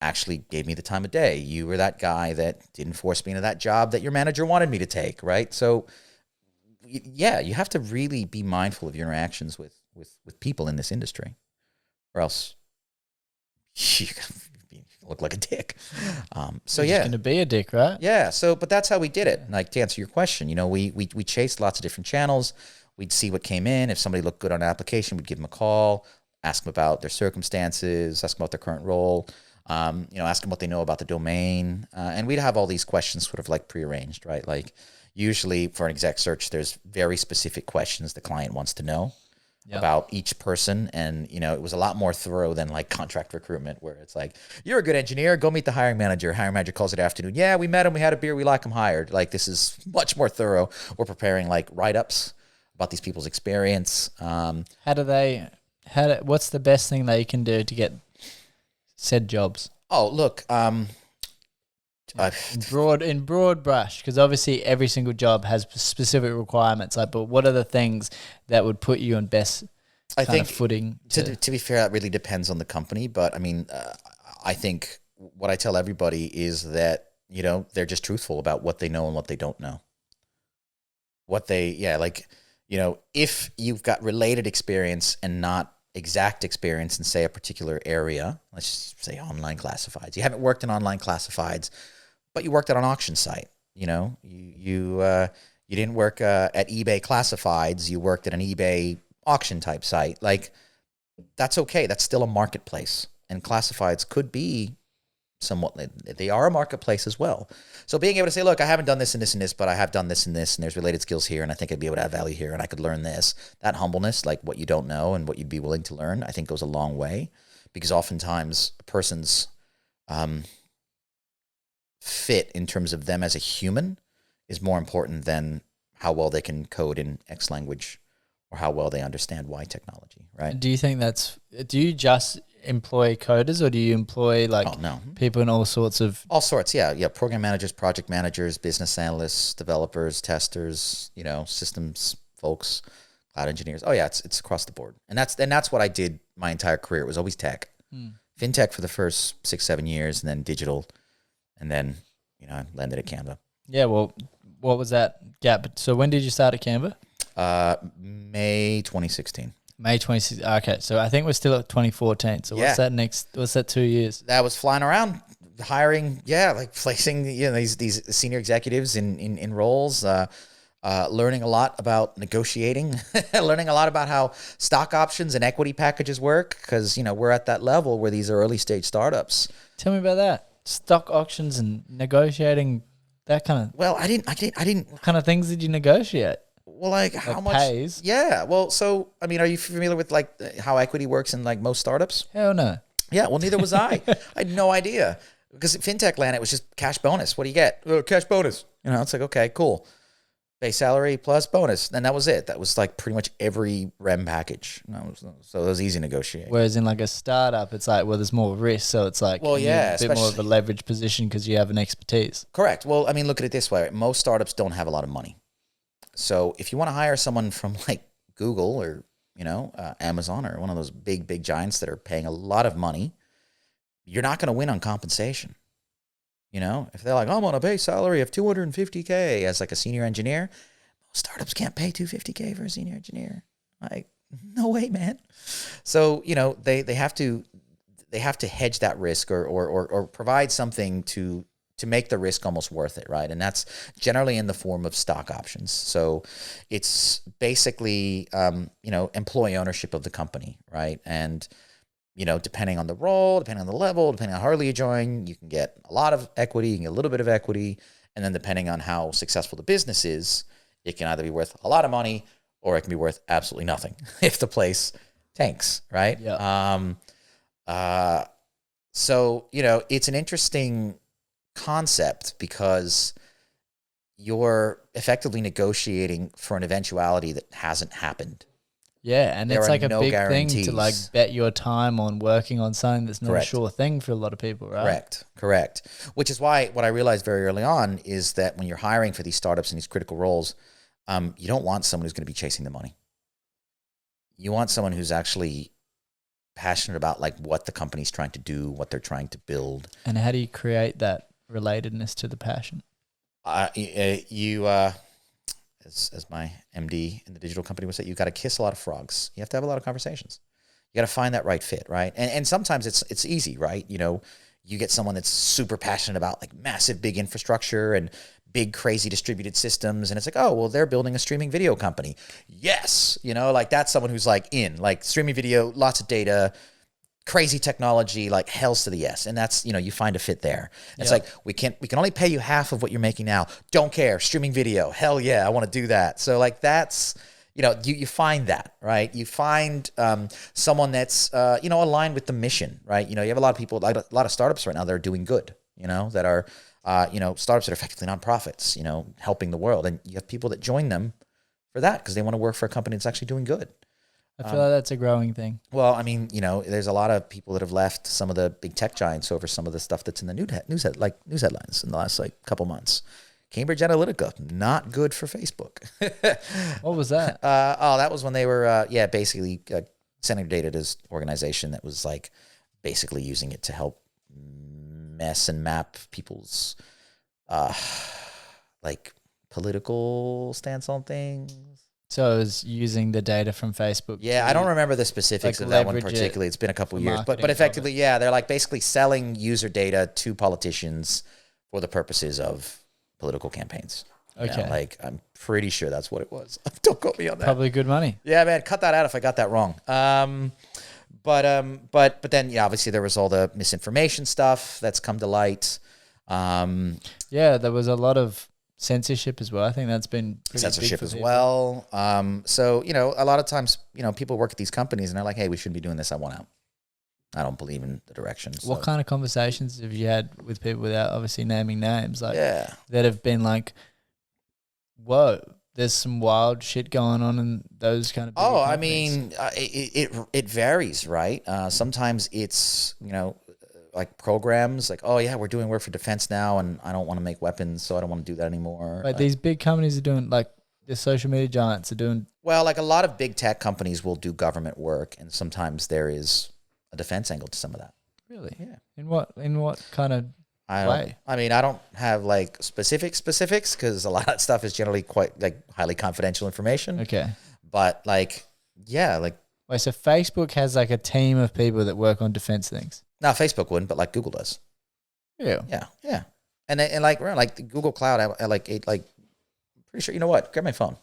actually gave me the time of day. You were that guy that didn't force me into that job that your manager wanted me to take, right? So yeah, you have to really be mindful of your interactions with people in this industry, or else you look like a dick. So You're yeah, just going to be a dick, right? yeah. So, but that's how we did it. Like, to answer your question, we chased lots of different channels. We'd see what came in. If somebody looked good on an application, we'd give them a call, ask them about their circumstances, ask them about their current role, ask them what they know about the domain. And we'd have all these questions sort of like prearranged, right? Like usually for an exec search, there's very specific questions the client wants to know about each person. And, it was a lot more thorough than like contract recruitment, where it's like, you're a good engineer, go meet the hiring manager. Hiring manager calls it afternoon. Yeah, we met him. We had a beer. We like him, hired. Like, this is much more thorough. We're preparing like write-ups about these people's experience. What's the best thing that you can do to get said jobs? Oh, look, in broad brush, because obviously every single job has specific requirements. Like, but what are the things that would put you in best I kind of think footing? to be fair, that really depends on the company. But I mean, I think what I tell everybody is that, they're just truthful about what they know and what they don't know. If you've got related experience and not exact experience in, say, a particular area, let's just say online classifieds. You haven't worked in online classifieds, but you worked at an auction site. You didn't work at eBay classifieds. You worked at an eBay auction type site. Like, that's okay. That's still a marketplace, and classifieds could be somewhat. They are a marketplace as well. So being able to say, look, I haven't done this and this and this, but I have done this and this, and there's related skills here, and I think I'd be able to add value here, and I could learn this. That humbleness, like what you don't know and what you'd be willing to learn, I think goes a long way, because oftentimes a person's fit in terms of them as a human is more important than how well they can code in X language or how well they understand Y technology, right? Do you think do you just employ coders, or do you employ people in all sorts of? All sorts, yeah. Yeah, program managers, project managers, business analysts, developers, testers, systems folks, cloud engineers. Oh yeah, it's across the board. And that's what I did my entire career. It was always tech. Fintech for the first 6-7 years, and then digital, and then, I landed at Canva. Yeah, well, what was that gap? So when did you start at Canva? May 2016. May 2016. Okay, so I think we're still at 2014. So what's that 2 years? That was flying around, hiring, placing these senior executives in roles, learning a lot about negotiating, learning a lot about how stock options and equity packages work, because we're at that level where these are early stage startups. Tell me about that. Stock auctions and negotiating, that kind of. Well, I didn't. What kind of things did you negotiate? Well, like how much pays? Yeah. Well, so I mean, are you familiar with how equity works in most startups? Hell no. Yeah. Well, neither was I. I had no idea, because at FinTech land it was just cash bonus. What do you get? Cash bonus. It's like, okay, cool. Base salary plus bonus. And that was it. That was pretty much every REM package. So it was easy to negotiate. Whereas in a startup, it's there's more risk. So it's a bit more of a leverage position because you have an expertise. Correct. Well, I mean, look at it this way. Right? Most startups don't have a lot of money. So if you want to hire someone from Google or, Amazon or one of those big giants that are paying a lot of money, you're not going to win on compensation. If they're like, I'm on a base salary of $250K as a senior engineer, most startups can't pay $250K for a senior engineer. No way, man. So, they have to hedge that risk or provide something to make the risk almost worth it, right? And that's generally in the form of stock options. So it's basically, employee ownership of the company, right? And depending on the role, depending on the level, depending on how early you join, you can get a lot of equity, you can get a little bit of equity. And then depending on how successful the business is, it can either be worth a lot of money or it can be worth absolutely nothing if the place tanks, right? Yeah. So, it's an interesting concept because you're effectively negotiating for an eventuality that hasn't happened. Yeah, and it's a big guarantees. Thing to bet your time on working on something that's not a sure thing for a lot of people, right? Correct. Which is why what I realized very early on is that when you're hiring for these startups in these critical roles, you don't want someone who's going to be chasing the money. You want someone who's actually passionate about what the company's trying to do, what they're trying to build. And how do you create that relatedness to the passion? As my MD in the digital company would say, you got to kiss a lot of frogs. You have to have a lot of conversations. You got to find that right fit, right? And sometimes it's easy, right? You get someone that's super passionate about massive big infrastructure and big crazy distributed systems, and it's oh, well, they're building a streaming video company. Yes, that's someone who's in streaming video, lots of data, crazy technology, hells to the yes. And that's, you find a fit there. It's we can only pay you half of what you're making now. Don't care. Streaming video. Hell yeah. I want to do that. So that's, you find that, right? You find someone that's, aligned with the mission, right? You have a lot of people, a lot of startups right now that are doing good, that are, startups that are effectively nonprofits, helping the world. And you have people that join them for that because they want to work for a company that's actually doing good. I feel that's a growing thing. Well, I mean, there's a lot of people that have left some of the big tech giants over some of the stuff that's in the news headlines in the last couple months. Cambridge Analytica, not good for Facebook. What was that? That was when they were, basically sending data to this organization that was like basically using it to help mess and map people's like political stance on things. So it was using the data from Facebook. Yeah, I don't remember the specifics like of that one leverage it particularly. It's been a couple for years, but marketing effectively, of yeah, they're like basically selling user data to politicians for the purposes of political campaigns. You know, Okay. like I'm pretty sure that's what it was. Don't quote me on that. Probably good money. Yeah, man, cut that out if I got that wrong. But then yeah, obviously there was all the misinformation stuff that's come to light. Yeah, there was a lot of censorship as well. I think that's been pretty Censorship big for as people. well. So, a lot of times, people work at these companies and they're like, hey, we shouldn't be doing this. I want out. I don't believe in the direction. So. What kind of conversations have you had with people without obviously naming names? Like Yeah. that have been like, whoa, there's some wild shit going on in those kind of bigger Oh, I companies. mean, it varies, right? Sometimes it's, like programs like, oh yeah, we're doing work for defense now and I don't want to make weapons, so I don't want to do that anymore. Like these big companies are doing, like the social media giants are doing. Well, like a lot of big tech companies will do government work, and sometimes there is a defense angle to some of that. Really? Yeah. In what kind of I don't have like specifics because a lot of stuff is generally quite like highly confidential information. Okay. But like, yeah, like Wait, so Facebook has like a team of people that work on defense things. now Facebook wouldn't, but like Google does. Yeah. Yeah. And like we're like the Google Cloud, I like it, like pretty sure. You know what? Grab my phone.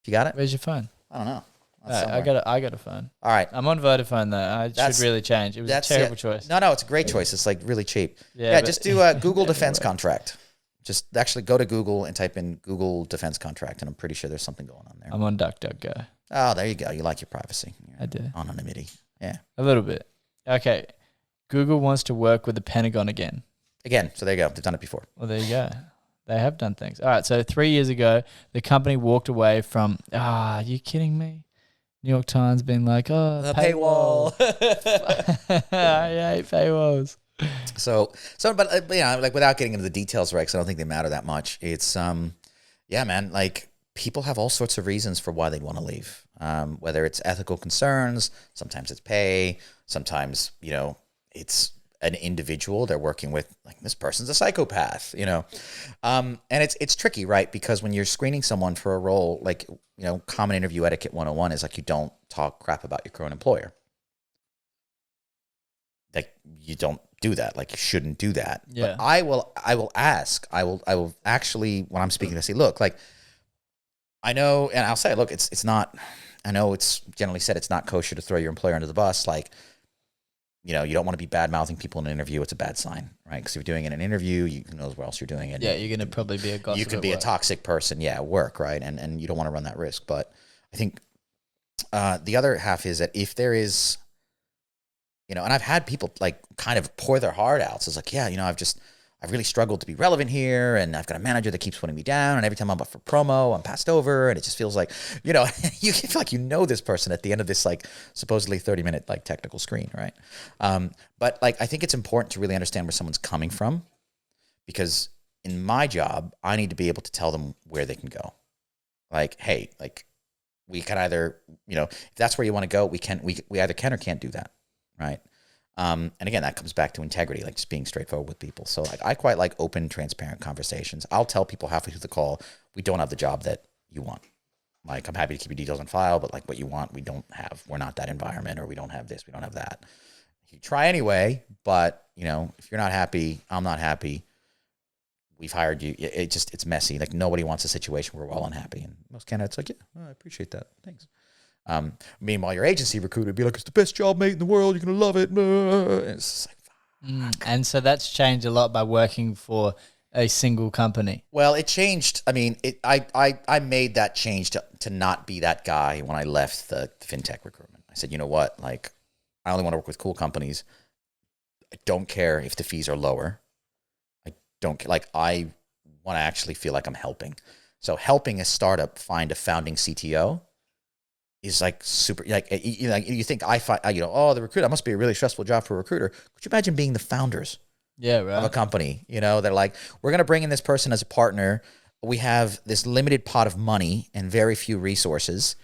You got it? Where's your phone? I don't know. I got a phone. All right. I'm on Vodafone though. I That's- should really change. It was a terrible choice. No, it's a great choice. It's like really cheap. Yeah, Yeah, but- just do a Google Defense Contract. Just actually go to Google and type in Google Defense Contract, and I'm pretty sure there's something going on there. I'm on DuckDuckGo. Oh, there you go. You like your privacy. I do. Anonymity. Yeah. A little bit. Okay. Google wants to work with the Pentagon again. Again, so there you go. They've done it before. Well, there you go. They have done things. All right. So 3 years ago, the company walked away from. Are you kidding me? New York Times being like, oh, The paywall. paywall. I hate paywalls. So, but like without getting into the details, right? Because I don't think they matter that much. It's, yeah, man. Like people have all sorts of reasons for why they'd want to leave. Whether it's ethical concerns, sometimes it's pay, sometimes it's an individual they're working with. Like this person's a psychopath, and it's tricky, right? Because when you're screening someone for a role, like common interview etiquette 101 is like you don't talk crap about your current employer. Like you don't do that. Like you shouldn't do that. Yeah. But I will ask. I will actually, when I'm speaking, I say, look, like I know, and I'll say, look, it's not. I know it's generally said it's not kosher to throw your employer under the bus. Like, you don't want to be bad mouthing people in an interview. It's a bad sign, right? Because if you're doing it in an interview, who knows where else you're doing it. Yeah, you're going to probably be a gossip. You could be a toxic person, at work, right? And you don't want to run that risk. But I think the other half is that if there is, and I've had people like kind of pour their heart out. So it's like, yeah, I've really struggled to be relevant here, and I've got a manager that keeps putting me down, and every time I'm up for promo, I'm passed over, and it just feels like, you feel like this person at the end of this like supposedly 30-minute like technical screen, right? But like I think it's important to really understand where someone's coming from, because in my job, I need to be able to tell them where they can go. Like, hey, like we can either, if that's where you want to go, we either can or can't do that, right? And again, that comes back to integrity, like just being straightforward with people. So like, I quite like open, transparent conversations. I'll tell people halfway through the call, we don't have the job that you want. Like, I'm happy to keep your details on file, but like what you want, we don't have. We're not that environment, or we don't have this, we don't have that. You try anyway, but if you're not happy, I'm not happy. We've hired you. It's messy. Like nobody wants a situation where we're all unhappy. And most candidates are like, yeah, I appreciate that. Thanks. Meanwhile, your agency recruiter would be like, it's the best job, mate, in the world. You're going to love it. And it's just like, And so that's changed a lot by working for a single company. well, it changed. I mean, I made that change to not be that guy when I left the fintech recruitment. I said, you know what? Like, I only want to work with cool companies. I don't care if the fees are lower. I don't like, I want to actually feel like I'm helping. So helping a startup find a founding CTO is like super, like you think I find, the recruiter, that must be a really stressful job for a recruiter. Could you imagine being the founders Yeah, of a right. company? They're like, we're going to bring in this person as a partner. We have this limited pot of money and very few resources.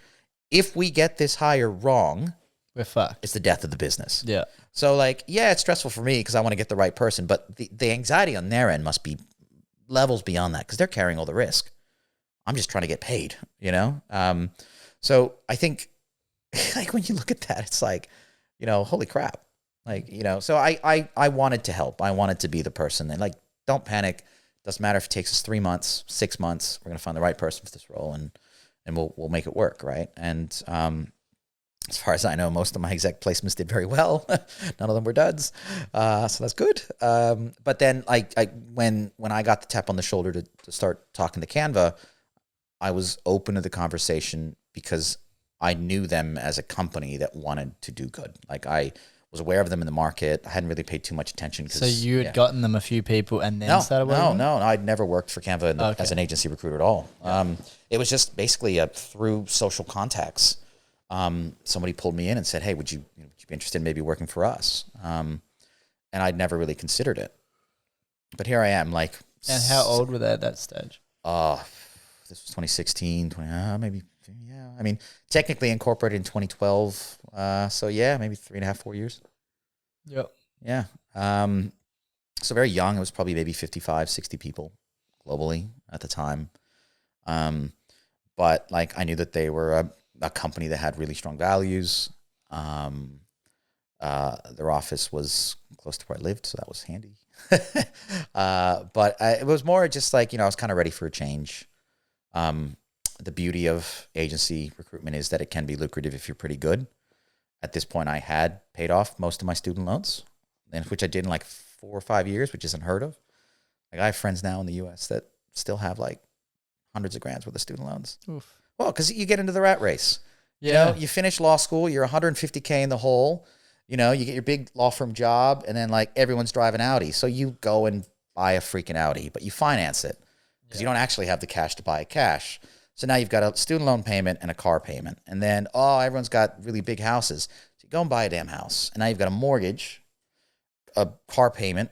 If we get this hire wrong, we're fucked. It's the death of the business. Yeah. So like, yeah, it's stressful for me because I want to get the right person, but the anxiety on their end must be levels beyond that because they're carrying all the risk. I'm just trying to get paid, you know? So I think like when you look at that, it's like, you know, holy crap. Like, you know, so I wanted to help. I wanted to be the person and like, don't panic. Doesn't matter if it takes us 3 months, 6 months, we're going to find the right person for this role and we'll make it work. Right. And, as far as I know, most of my exec placements did very well. None of them were duds. So that's good. But then when I got the tap on the shoulder to start talking to Canva, I was open to the conversation because I knew them as a company that wanted to do good. Like I was aware of them in the market. I hadn't really paid too much attention. So you had gotten them a few people and then started working? No. I'd never worked for Canva as an agency recruiter at all. Yeah. It was just basically through social contacts. Somebody pulled me in and said, hey, would you be interested in maybe working for us? And I'd never really considered it. But here I am, like... And how old were they at that stage? This was 2016, maybe, yeah. I mean, technically incorporated in 2012. So yeah, maybe 3.5, 4 years. Yep. Yeah. So very young. It was probably maybe 55, 60 people globally at the time. But like I knew that they were a company that had really strong values. Their office was close to where I lived, so that was handy. But it was more just like, you know, I was kind of ready for a change. The beauty of agency recruitment is that it can be lucrative if you're pretty good. At this point, I had paid off most of my student loans, which I did in like 4 or 5 years, which is unheard of. Like I have friends now in the U.S. that still have like hundreds of grands worth of student loans. Oof. Well, because you get into the rat race. Yeah. You know, you finish law school, you're 150K in the hole. You know, you get your big law firm job, and then like everyone's driving Audi. So you go and buy a freaking Audi, but you finance it because you don't actually have the cash to buy it cash. So now you've got a student loan payment and a car payment. And then, everyone's got really big houses. So you go and buy a damn house. And now you've got a mortgage, a car payment,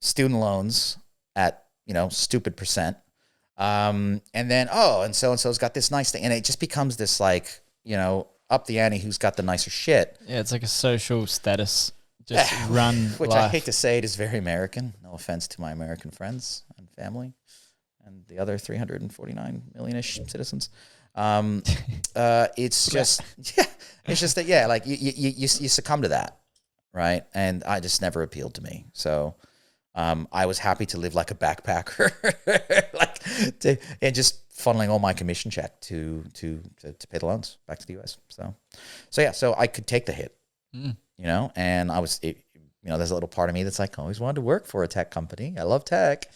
student loans at, you know, stupid percent. And then, and so-and-so's got this nice thing. And it just becomes this like, you know, up the ante who's got the nicer shit. Yeah, it's like a social status. Just run Which life. I hate to say, it is very American. No offense to my American friends and family and the other 349 million-ish citizens. It's just, it's just that, like you succumb to that, right? And I just never appealed to me. So I was happy to live like a backpacker, and just funneling all my commission check to pay the loans back to the US. So I could take the hit, you know, and there's a little part of me that's like, I always wanted to work for a tech company. I love tech.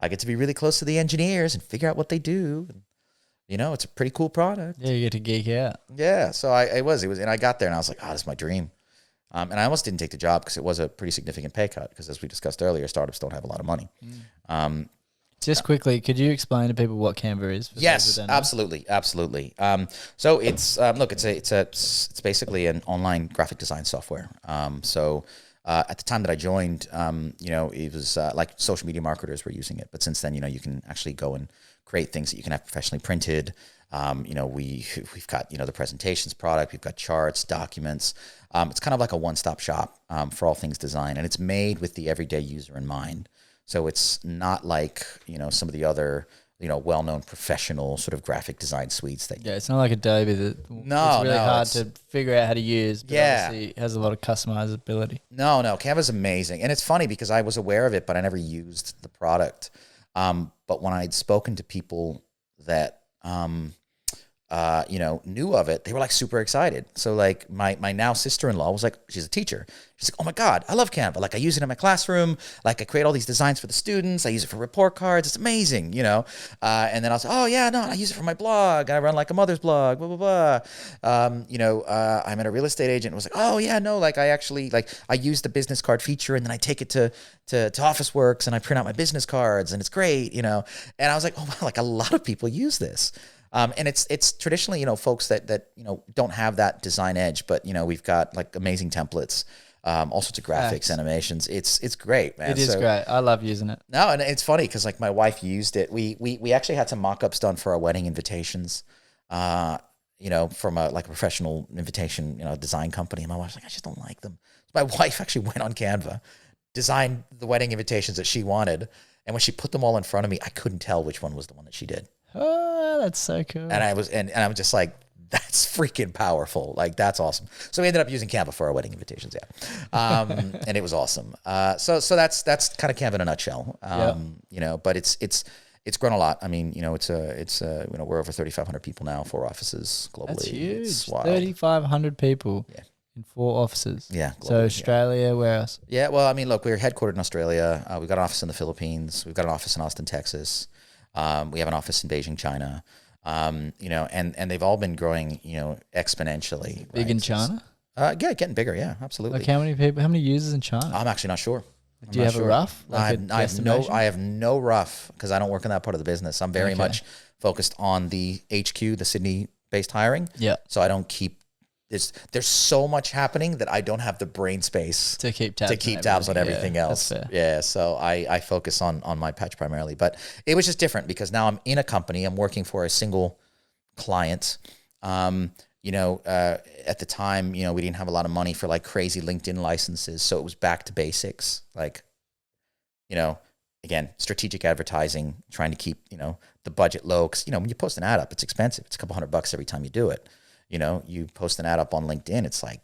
I get to be really close to the engineers and figure out what they do. And, you know, it's a pretty cool product. Yeah, you get to geek out. Yeah, so it was, and I got there and I was like, this is my dream. And I almost didn't take the job because it was a pretty significant pay cut because, as we discussed earlier, startups don't have a lot of money. Just quickly, could you explain to people what Canva is? Yes, absolutely. So it's basically an online graphic design software. At the time that I joined, it was like social media marketers were using it. But since then, you can actually go and create things that you can have professionally printed. We've got, the presentations product. We've got charts, documents. It's kind of like a one-stop shop for all things design. And it's made with the everyday user in mind. So it's not like, some of the other, well-known professional sort of graphic design suites that. Yeah, it's not like Adobe that it's really hard to figure out how to use, but obviously it has a lot of customizability. No, Canva's amazing. And it's funny because I was aware of it, but I never used the product. But when I'd spoken to people that, knew of it, they were like super excited. So like my now sister-in-law was like, she's a teacher. She's like, oh my God, I love Canva. Like I use it in my classroom. Like I create all these designs for the students. I use it for report cards. It's amazing, And then I was like, I use it for my blog. I run like a mother's blog, blah, blah, blah. I'm a real estate agent. It was like, I actually I use the business card feature and then I take it to Officeworks and I print out my business cards and it's great, And I was like, oh wow, like a lot of people use this. And it's traditionally, folks that don't have that design edge, but we've got like amazing templates, all sorts of graphics, animations. It's great, man. It is great. I love using it. No, and it's funny because like my wife used it. We actually had some mock-ups done for our wedding invitations. from a professional invitation, design company. And my wife's like, I just don't like them. My wife actually went on Canva, designed the wedding invitations that she wanted. And when she put them all in front of me, I couldn't tell which one was the one that she did. Oh, that's so cool. And I was, and I'm just like, that's freaking powerful. Like, that's awesome. So we ended up using Canva for our wedding invitations. Yeah. And it was awesome. So that's kind of Canva in a nutshell. But it's grown a lot. I mean, we're over 3,500 people now, 4 offices globally. That's huge. It's wild. 3,500 people. Yeah. In 4 offices. Yeah. Globally, so Australia, where else? Yeah. Well, I mean, look, we're headquartered in Australia. We've got an office in the Philippines. We've got an office in Austin, Texas. We have an office in Beijing, China. And they've all been growing, exponentially. Big right? in China? Yeah, getting bigger. Yeah, absolutely. Like how many people? How many users in China? I'm actually not sure. Do you have a rough? I have no rough because I don't work in that part of the business. I'm very much focused on the HQ, the Sydney-based hiring. Yeah. So I don't keep. There's so much happening that I don't have the brain space to keep tabs on everything else. That's fair. Yeah, so I focus on my patch primarily, but it was just different because now I'm in a company. I'm working for a single client. At the time, we didn't have a lot of money for like crazy LinkedIn licenses, so it was back to basics. Like, again, strategic advertising, trying to keep the budget low because when you post an ad up, it's expensive. It's a couple $100 every time you do it. You post an ad up on LinkedIn, it's like,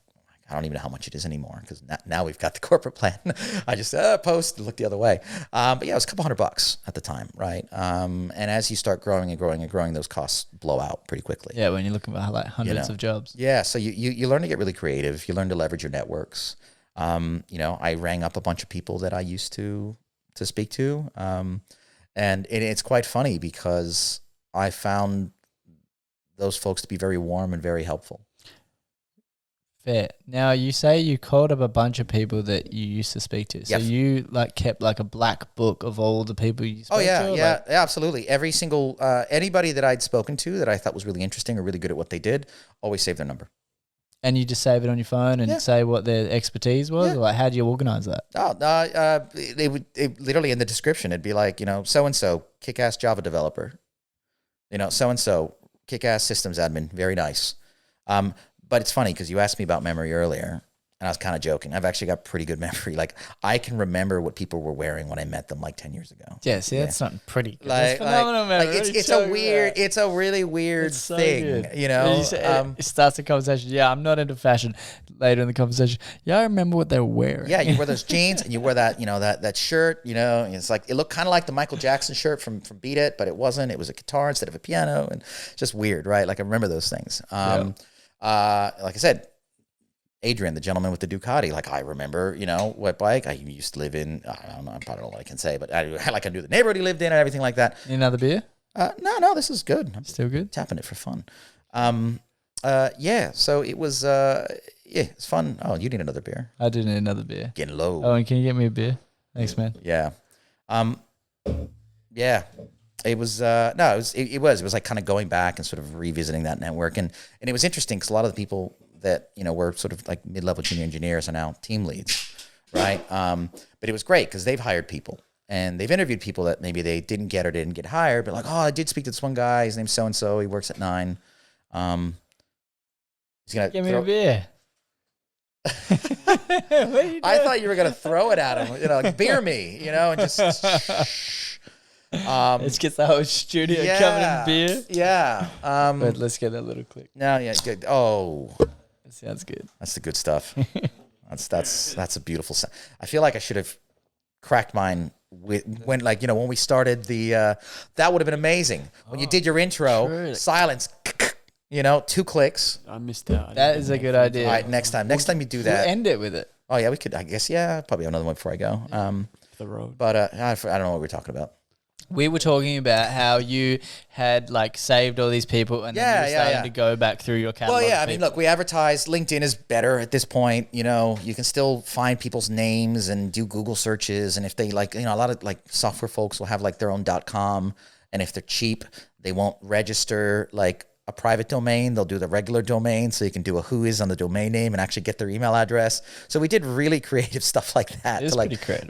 I don't even know how much it is anymore because now we've got the corporate plan. I just post and look the other way. But yeah, it was a couple $100 at the time, right? And as you start growing and growing and growing, those costs blow out pretty quickly. Yeah, when you're looking at like hundreds of jobs. Yeah, so you learn to get really creative. You learn to leverage your networks. I rang up a bunch of people that I used to speak to. And it's quite funny because I found those folks to be very warm and very helpful. Fair. Now you say you called up a bunch of people that you used to speak to. So you kept like a black book of all the people you spoke to? Yeah, absolutely. Every single, anybody that I'd spoken to that I thought was really interesting or really good at what they did, always save their number. And you just save it on your phone and say what their expertise was? Yeah. Or how do you organize that? They would literally in the description, it'd be like, so-and-so, kick-ass Java developer. So-and-so, kick-ass systems admin, very nice. But it's funny because you asked me about memory earlier, and I was kind of joking. I've actually got pretty good memory. Like, I can remember what people were wearing when I met them like 10 years ago. Yeah, see, that's something pretty good. That's phenomenal memory. It's a really weird thing, It starts the conversation. Yeah, I'm not into fashion. Later in the conversation, I remember what they were wearing. Yeah, you wear those jeans and you wear that, that shirt, and it's like, it looked kind of like the Michael Jackson shirt from Beat It, but it wasn't. It was a guitar instead of a piano, and just weird, right? Like, I remember those things. Like I said, Adrian, the gentleman with the Ducati, like, I remember, what bike I used to live in. I don't know, I probably don't know what I can say, but I knew the neighborhood he lived in and everything like that. Need another beer? No, this is good. I'm still good. Tapping it for fun. So it was, it's fun. Oh, you need another beer? I do need another beer. Getting low. Oh, and can you get me a beer? Thanks, man. Yeah. It was it was like kind of going back and sort of revisiting that network, and it was interesting because a lot of the people that were sort of like mid-level junior engineers are now team leads, right? But it was great because they've hired people and they've interviewed people that maybe they didn't get or didn't get hired, but like, oh, I did speak to this one guy. His name's so and so. He works at 9. He's gonna give me a beer. I thought you were gonna throw it at him, like, beer me, and just. Let's get the whole studio covered in beer. Yeah. But let's get that little click. No, yeah, good. Oh, that sounds good. That's the good stuff. That's a beautiful sound. I feel like I should have cracked mine when we started the. That would have been amazing when you did your intro. True. Silence. 2 clicks. I missed that. That is a good idea. All right, next time you do that, we'll end it with it. Oh yeah, we could. I guess probably have another one before I go. The road. But I don't know what we're talking about. We were talking about how you had saved all these people and then you were starting to go back through your catalog. Well, yeah, I mean, look, we advertise. LinkedIn is better at this point. You can still find people's names and do Google searches. And if they a lot of software folks will have their own .com. And if they're cheap, they won't register a private domain. They'll do the regular domain, so you can do a who is on the domain name and actually get their email address. So we did really creative stuff like that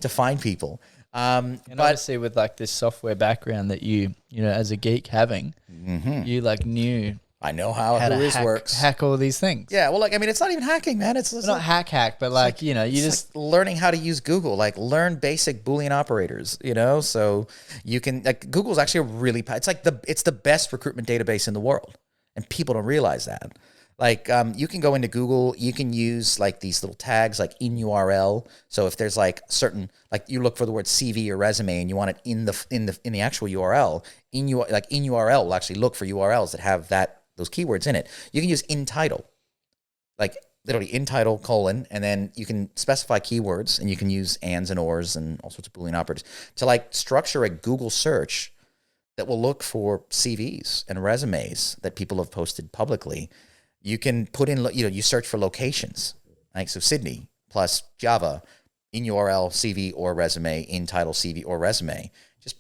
to find people. And obviously with this software background that you as a geek having, you knew I know how how to Whois works. hack all these things. Yeah, well, like, I mean, it's not even hacking, man. It's Not hack, but like, you know, you just learning how to use Google, like learn basic Boolean operators, you know? So you can, like, Google's actually a really, it's the best recruitment database in the world. And people don't realize that. Like, you can go into Google, you can use like these little tags like in URL. So if there's like certain, like you look for the word CV or resume and you want it in the actual URL, in URL will actually look for URLs that have those keywords in it. You can use in title, like literally in title : and then you can specify keywords and you can use ands and ors and all sorts of Boolean operators to like structure a Google search that will look for CVs and resumes that people have posted publicly. You can put in, you know, you search for locations, like so Sydney plus Java, in URL CV or resume, in title CV or resume. Just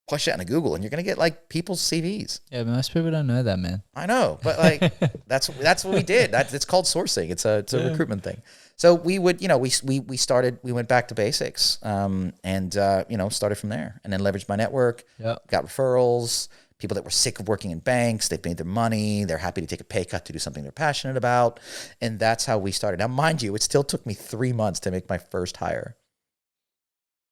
push that into Google and you're going to get like people's CVs. Yeah, but most people don't know that, man. I know, but like that's what we did. It's called sourcing. It's a recruitment thing. So we would, you know, we went back to basics, and you know, started from there, and then leveraged my network. Yep. Got referrals. People that were sick of working in banks, they've made their money. They're happy to take a pay cut to do something they're passionate about, and that's how we started. Now, mind you, it still took me 3 months to make my first hire.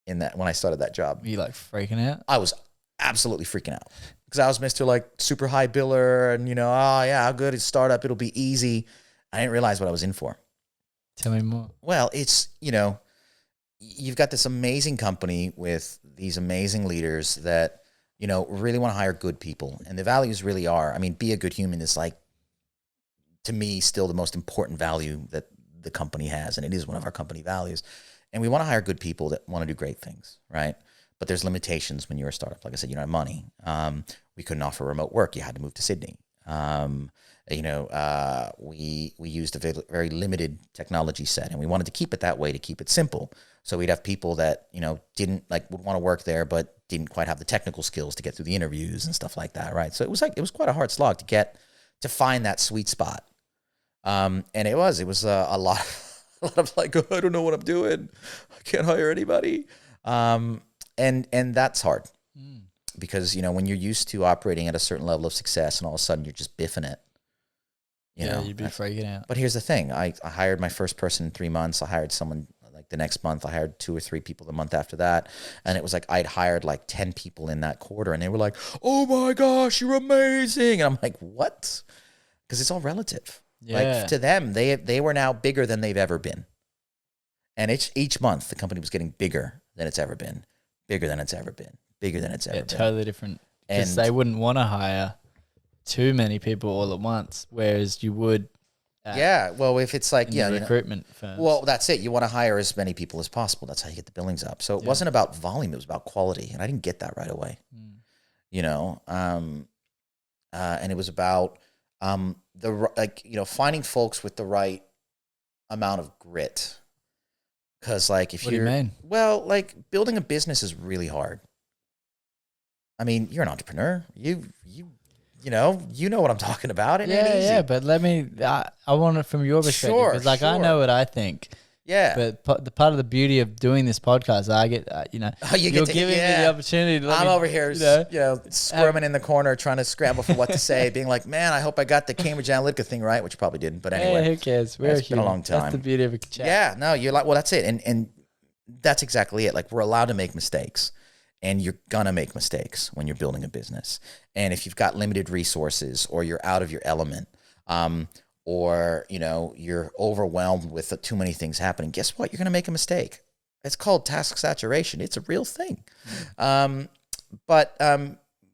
When I started that job, Were you like freaking out? I was absolutely freaking out because I was Mr. like super high biller, and you know, oh yeah, how good is startup? It'll be easy. I didn't realize what I was in for. Tell me more. Well, it's, you know, you've got this amazing company with these amazing leaders that, you know, really want to hire good people. And the values really are, I mean, be a good human is like, to me, still the most important value that the company has. And it is one of our company values. And we want to hire good people that want to do great things, right? But there's limitations when you're a startup. Like I said, you don't have money. We couldn't offer remote work. You had to move to Sydney. You know, we used a very limited technology set, and we wanted to keep it that way to keep it simple. So we'd have people that, you know, would want to work there, but didn't quite have the technical skills to get through the interviews and stuff like that, right? So it was quite a hard slog to find that sweet spot. And it was a lot of like, oh, I don't know what I'm doing. I can't hire anybody. And that's hard. Because, you know, when you're used to operating at a certain level of success and all of a sudden you're just biffing it, you know, you'd be freaking out. But here's the thing. I hired my first person in 3 months. I hired someone like the next month. I hired 2 or 3 people the month after that. And it was like, I'd hired like 10 people in that quarter and they were like, oh my gosh, you're amazing. And I'm like, what? Because it's all relative. Yeah. Like to them, they were now bigger than they've ever been. And each month the company was getting bigger than it's ever been, bigger than it's ever been, bigger than it's ever been. Totally different. Because they wouldn't want to hire too many people all at once, whereas you would. Yeah, well, if it's like, yeah, recruitment firms. Well, that's it. You want to hire as many people as possible. That's how you get the billings up. So it wasn't about volume; it was about quality, and I didn't get that right away. You know, and it was about finding folks with the right amount of grit. Because like, if what do you mean? Well, like building a business is really hard. I mean, you're an entrepreneur. You know what I'm talking about. It ain't easy. Yeah, but I want it from your perspective. Sure, because like, I know what I think. Yeah. But the part of the beauty of doing this podcast, I get, you're giving me the opportunity to I'm over here, squirming in the corner, trying to scramble for what to say, being like, man, I hope I got the Cambridge Analytica thing right, which you probably didn't. But anyway. Who cares? It's been a long time. That's the beauty of a chat. Yeah, no, you're like, well, that's it. And that's exactly it. Like, we're allowed to make mistakes. And you're going to make mistakes when you're building a business. And if you've got limited resources or you're out of your element, or, you know, you're overwhelmed with too many things happening, guess what? You're going to make a mistake. It's called task saturation. It's a real thing. But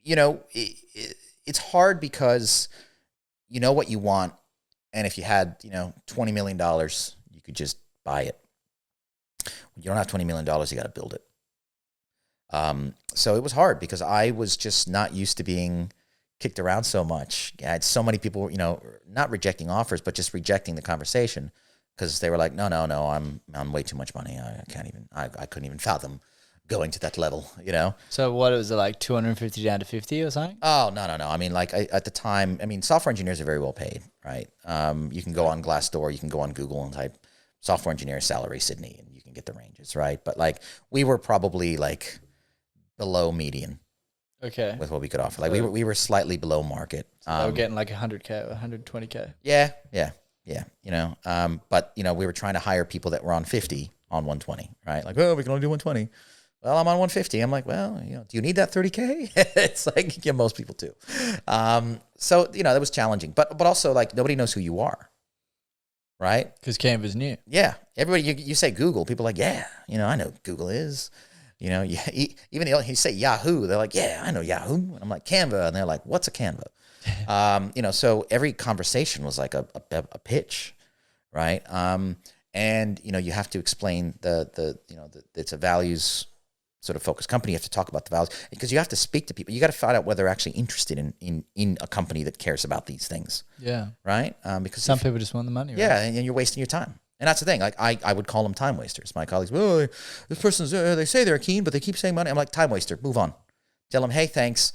you know, it's hard because you know what you want. And if you had, you know, $20 million, you could just buy it. When you don't have $20 million, you got to build it. So it was hard because I was just not used to being kicked around so much. I had so many people, you know, not rejecting offers, but just rejecting the conversation because they were like, no, I'm way too much money. I couldn't even fathom going to that level, you know? So what was it, like 250 down to 50 or something? Oh, no. I mean, like at the time, I mean, software engineers are very well paid, right? You can go on Glassdoor, you can go on Google and type software engineer salary Sydney and you can get the ranges, right? But like we were probably like below median. Okay. with what we could offer. Like we were slightly below market. They were getting like 100K or 120K. Yeah. You know, but you know, we were trying to hire people that were on 50 on 120, right? Like, oh, we can only do 120. Well, I'm on 150. I'm like, well, you know, do you need that 30K? It's like, yeah, most people do. So, you know, that was challenging, but also like nobody knows who you are, right? Because Canva's new. Yeah. Everybody, you say Google, people are like, yeah, you know, I know Google is, you know, yeah, even you say Yahoo, they're like, yeah, I know Yahoo. And I'm like, Canva. And they're like, what's a Canva? You know, so every conversation was like a pitch, right? And, you know, you have to explain it's a values sort of focused company. You have to talk about the values because you have to speak to people. You got to find out whether they're actually interested in a company that cares about these things. Yeah. Right. Because some people just want the money. Right? Yeah. And you're wasting your time. And that's the thing. Like I would call them time wasters. My colleagues, well, this person's, they say they're keen, but they keep saying money. I'm like, time waster, move on. Tell them, hey, thanks.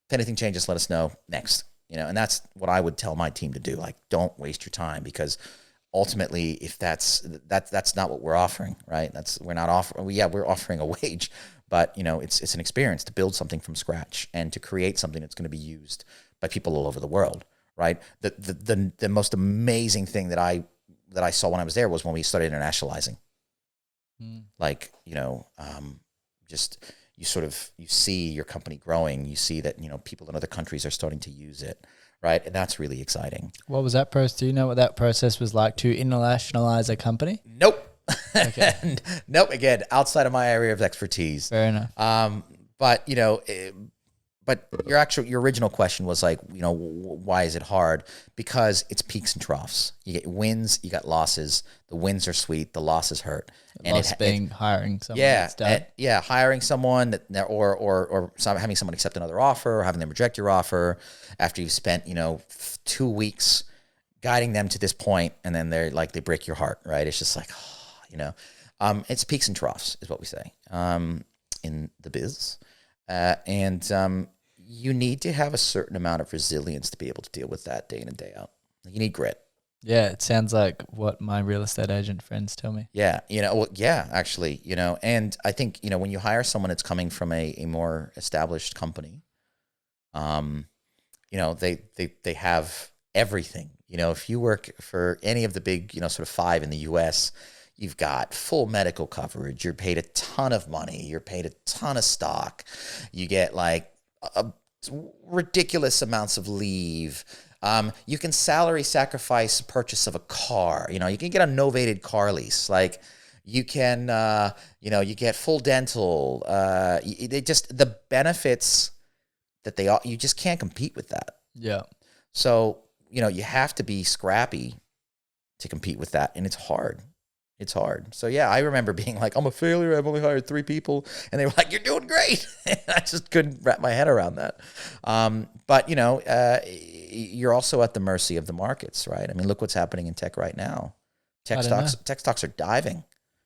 If anything changes, let us know. Next. You know, and that's what I would tell my team to do. Like, don't waste your time because ultimately, if that's not what we're offering, right? We're not offering. We're offering a wage, but you know, it's an experience to build something from scratch and to create something that's going to be used by people all over the world, right? The most amazing thing that I saw when I was there was when we started internationalizing. Like, you know, just you see your company growing. You see that, you know, people in other countries are starting to use it. Right. And that's really exciting. What was that process? Do you know what that process was like to internationalize a company? Nope. Okay. Nope. Again, outside of my area of expertise. Fair enough. But, you know, but your original question was like, you know, why is it hard? Because it's peaks and troughs. You get wins, you got losses. The wins are sweet, the losses hurt. And loss being hiring someone. Hiring someone or having someone accept another offer or having them reject your offer after you've spent, you know, 2 weeks guiding them to this point, and then they break your heart, right? It's just like, you know, it's peaks and troughs is what we say in the biz. And you need to have a certain amount of resilience to be able to deal with that day in and day out. You need grit. Yeah, it sounds like what my real estate agent friends tell me. Yeah, you know, actually, you know, and I think, you know, when you hire someone that's coming from a more established company, you know, they have everything. You know, if you work for any of the big, you know, sort of 5 in the US, you've got full medical coverage. You're paid a ton of money. You're paid a ton of stock. You get like ridiculous amounts of leave. You can salary sacrifice purchase of a car. You know, you can get a novated car lease. Like you can, you know, you get full dental. The benefits that you just can't compete with that. Yeah. So, you know, you have to be scrappy to compete with that. And it's hard. It's hard. So, yeah, I remember being like, I'm a failure. I've only hired 3 people. And they were like, you're doing great. I just couldn't wrap my head around that. But, you know, you're also at the mercy of the markets, right? I mean, look what's happening in tech right now. Tech stocks are diving.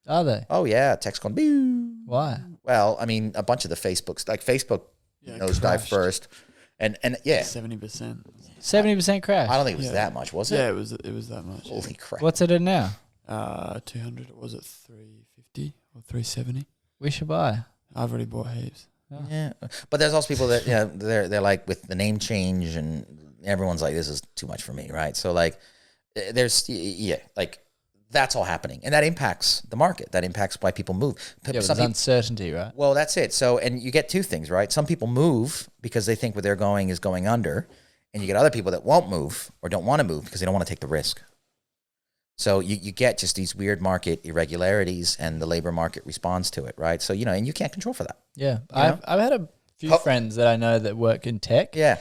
Are they? Oh, yeah. Tech's going, boo. Why? Well, I mean, a bunch of the Facebook nosedive first. And yeah. 70%. 70% crash. I don't think it was that much, was it? Yeah, it was that much. Holy crap. What's it at now? 200. Was it 350 or 370? We should buy. I've already bought heaps. Oh. Yeah, but there's also people that, you know, they're like with the name change, and everyone's like, this is too much for me, right? So like, like that's all happening, and that impacts the market. That impacts why people move. There's uncertainty, right? Well, that's it. So, and you get 2 things, right? Some people move because they think where they're going is going under, and you get other people that won't move or don't want to move because they don't want to take the risk. So you get just these weird market irregularities, and the labor market responds to it, right? So, you know, and you can't control for that. Yeah. I've had a few friends that I know that work in tech. Yeah.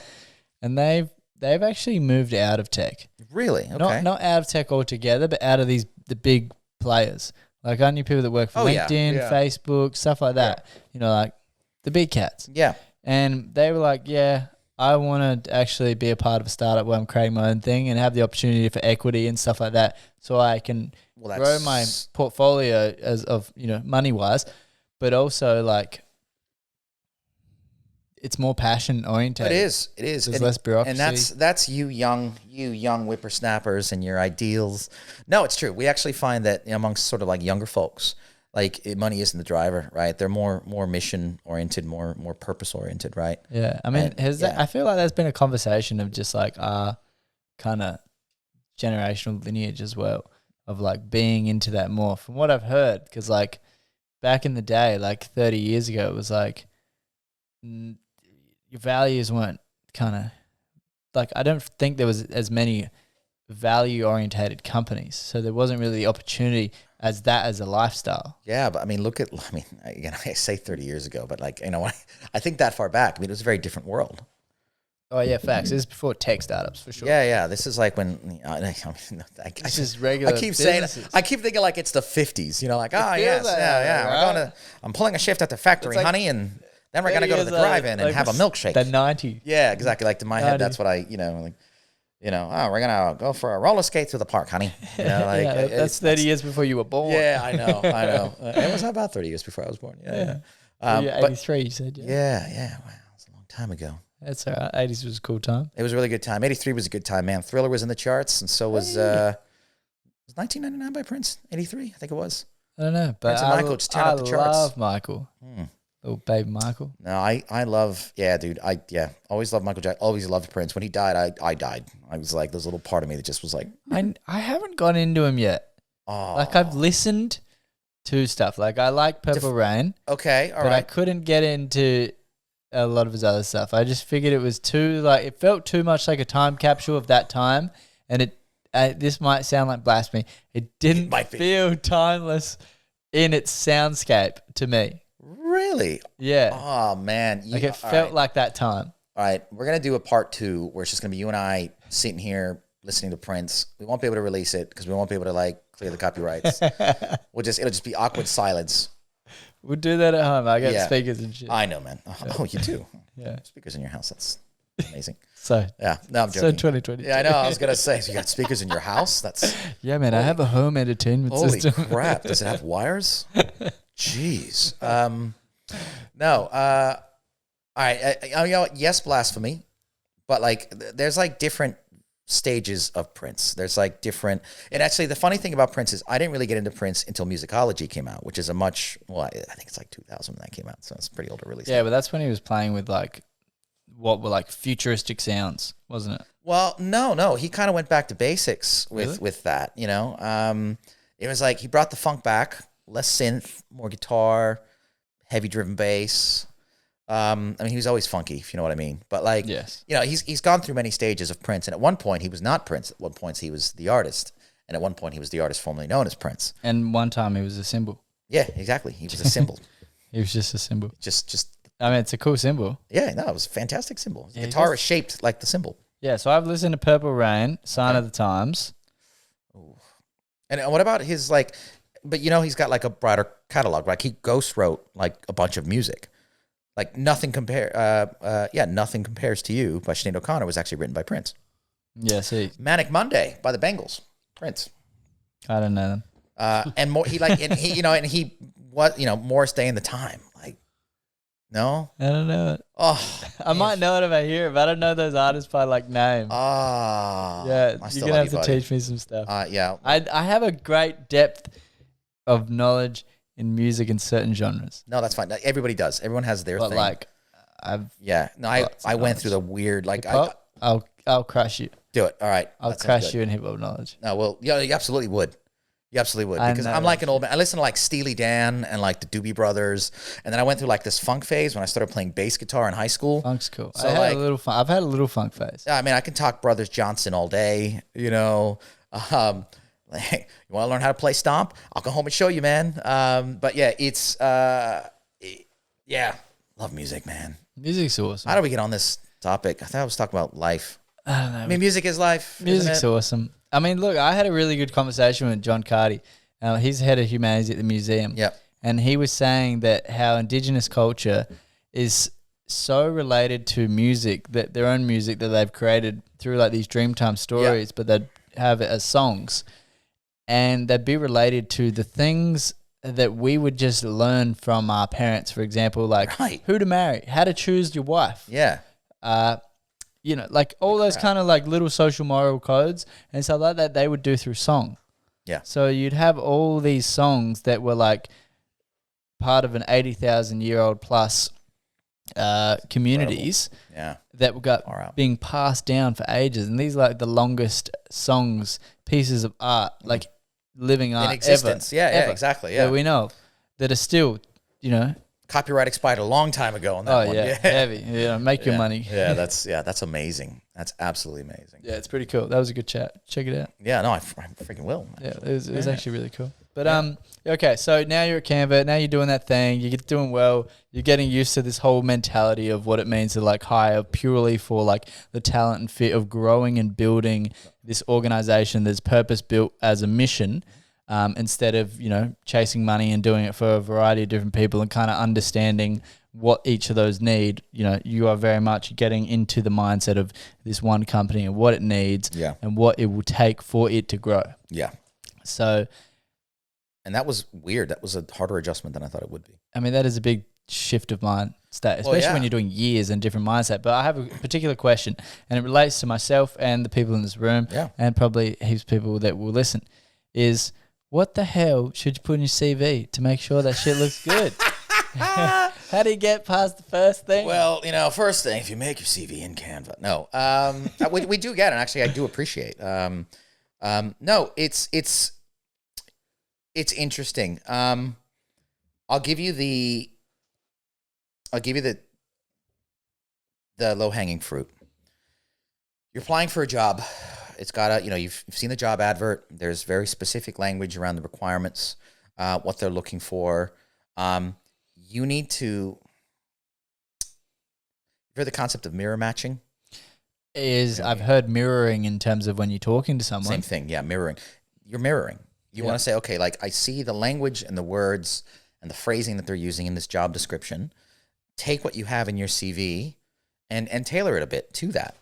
And they've actually moved out of tech. Really? Okay. Not out of tech altogether, but out of the big players. Like I knew people that work for LinkedIn, Facebook, stuff like that. Yeah. You know, like the big cats. Yeah. And they were like, yeah, I want to actually be a part of a startup where I'm creating my own thing and have the opportunity for equity and stuff like that, so I can grow my portfolio money wise, but also like it's more passion oriented. It is. There's less bureaucracy, and that's you young whippersnappers and your ideals. No, it's true. We actually find that amongst sort of like younger folks, like money isn't the driver, right? They're more mission oriented, more purpose oriented, right? Yeah. I mean, I feel like there's been a conversation of just like our kind of generational lineage as well, of like being into that more from what I've heard. Because like back in the day, like 30 years ago, it was like your values weren't kind of like, I don't think there was as many value orientated companies. So there wasn't really the opportunity as a lifestyle. Yeah, but I mean, again, I say 30 years ago, but like, I think that far back, I mean, it was a very different world. Oh yeah, facts. This is before tech startups for sure. Yeah. This is like when This is regular. I keep businesses. saying, I keep thinking like it's the 50s. Like, yes, like yeah. that, right? I'm pulling a shift at the factory, like honey, and then we're gonna go to the drive-in and have a milkshake. The 90s. Yeah, exactly. Like in my head, that's what oh, we're gonna go for a roller skate through the park, honey. That's 30 years before you were born. Yeah, I know. It was about 30 years before I was born. Yeah. You're 83, you said. Yeah. Wow, it's a long time ago. That's all right. 80s was a cool time. It was a really good time. 83 was a good time, man. Thriller was in the charts, and so was 1999 by Prince. 83, I think it was. I don't know, but Prince and Michael just turned up the charts. I love Michael. Little baby Michael. No, I love, dude. Always loved Michael Jackson. Always loved Prince. When he died, I died. I was like, there's a little part of me that just was like, I haven't gone into him yet. oh. Like I've listened to stuff. Like I like Purple Rain. Okay, all right. But I couldn't get into a lot of his other stuff. I just figured it was it felt too much like a time capsule of that time. And this might sound like blasphemy. It didn't feel timeless in its soundscape to me. Really? Yeah. Oh, man. It felt like that time. All right. We're going to do a part 2 where it's just going to be you and I sitting here listening to Prince. We won't be able to release it because we won't be able to like clear the copyrights. It'll just be awkward silence. We'll do that at home. I got speakers and shit. I know, man. Oh, you do? Yeah. Speakers in your house. That's amazing. Yeah. No, I'm joking. So 2020. Yeah, I know. I was going to say, so you got speakers in your house? That's yeah, man. I have a home entertainment system. Holy crap. Does it have wires? Jeez. No. All right. Yes, blasphemy. But like, there's like different stages of Prince. There's like different, and actually the funny thing about Prince is I didn't really get into Prince until Musicology came out, which is I think it's like 2000 when that came out, so it's pretty old to release. Yeah, but that's when he was playing with like what were like futuristic sounds, wasn't it? Well, no, he kind of went back to basics with that. It was like he brought the funk back, less synth, more guitar, heavy driven bass. I mean, he was always funky, if you know what I mean. But like, yes. He's gone through many stages of Prince, and at one point he was not Prince. At one point he was the artist, and at one point he was the artist formerly known as Prince. And one time he was a symbol. Yeah, exactly. He was a symbol. He was just a symbol. Just. I mean, it's a cool symbol. Yeah, no, it was a fantastic symbol. The guitar is shaped like the symbol. Yeah, so I've listened to Purple Rain, Sign of the Times. Ooh. And what about his like? But he's got like a broader catalog. Like he ghost wrote like a bunch of music. Like Nothing Compares to You by Sinead O'Connor was actually written by Prince. Yeah, see. Manic Monday by the Bengals, Prince. I don't know them. And more, Morris Day and the Time. Like, no? I don't know it. Oh. I might know it if I hear it, but I don't know those artists by like name. Ah. Yeah, you're going to have to teach me some stuff. Yeah. I have a great depth of knowledge in music in certain genres. No, that's fine. Everybody does. Everyone has their thing. Like, I went through the weird like I'll crush you. Do it. All right. I'll crush you in hip hop knowledge. No, well, yeah, you absolutely would. You absolutely would, because I'm like an old man. I listen to like Steely Dan and like the Doobie Brothers, and then I went through like this funk phase when I started playing bass guitar in high school. Funk's cool. So I've had a little funk phase. I mean, I can talk Brothers Johnson all day. Like, you want to learn how to play Stomp? I'll go home and show you, man. But yeah, it's love music, man. Music's awesome. How do we get on this topic? I thought I was talking about life. I don't know. I mean, music is life. Music's awesome. I mean, look, I had a really good conversation with John Carty. He's head of humanities at the museum. Yep. And he was saying that how Indigenous culture is so related to music, that their own music that they've created through like these Dreamtime stories, but they'd have it as songs. And they'd be related to the things that we would just learn from our parents, for example, like who to marry, how to choose your wife. Yeah. Like all those kind of like little social moral codes and stuff like that they would do through song. Yeah. So you'd have all these songs that were like part of an 80,000-year-old plus communities that got being passed down for ages, and these are like the longest songs, pieces of art, like living art in existence. ever, Exactly. that we know of, that are still, copyright expired a long time ago on that one. Heavy. Make your money. That's amazing. That's absolutely amazing. Yeah, it's pretty cool. That was a good chat. Check it out. Yeah, no, I freaking will. Yeah, it was actually really cool. But okay, so now you're at Canva, now you're doing that thing, you're doing well, you're getting used to this whole mentality of what it means to like hire purely for like the talent and fit of growing and building this organization that's purpose built as a mission, instead of, chasing money and doing it for a variety of different people and kind of understanding what each of those need. You are very much getting into the mindset of this one company and what it needs and what it will take for it to grow. Yeah. So... And that was weird. That was a harder adjustment than I thought it would be. I mean, that is a big shift of mindset, especially when you're doing years and different mindset. But I have a particular question, and it relates to myself and the people in this room and probably heaps of people that will listen, is what the hell should you put in your CV to make sure that shit looks good? How do you get past the first thing? Well, first thing, if you make your CV in Canva. No, we do get it. Actually, I do appreciate. No, it's interesting. I'll give you the low-hanging fruit. You're applying for a job. It's got you've seen the job advert. There's very specific language around the requirements, what they're looking for. You need to. You've heard the concept of mirror matching? I've heard mirroring in terms of when you're talking to someone. Same thing, yeah, mirroring. You're mirroring. You want to say, okay, like I see the language and the words and the phrasing that they're using in this job description. Take what you have in your CV and tailor it a bit to that,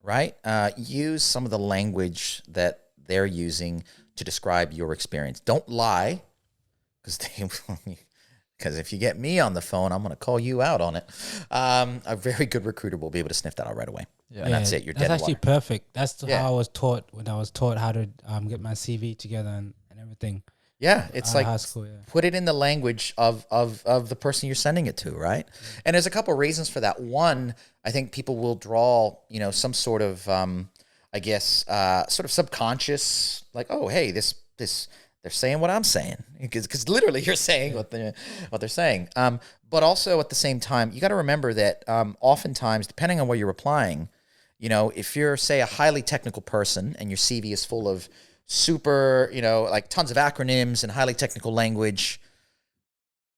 right? Use some of the language that they're using to describe your experience. Don't lie, because if you get me on the phone, I'm going to call you out on it. A very good recruiter will be able to sniff that out right away. Yeah. And that's it. You're dead. That's actually perfect. That's how I was taught when I was taught how to get my CV together and everything. Yeah, it's like high school, put it in the language of the person you're sending it to, right? And there's a couple of reasons for that. One, I think people will draw, some sort of, sort of subconscious, like, oh, hey, this they're saying what I'm saying, because literally you're saying what they're saying. But also at the same time, you got to remember that oftentimes, depending on where you're applying, if you're, say, a highly technical person and your CV is full of super, like tons of acronyms and highly technical language,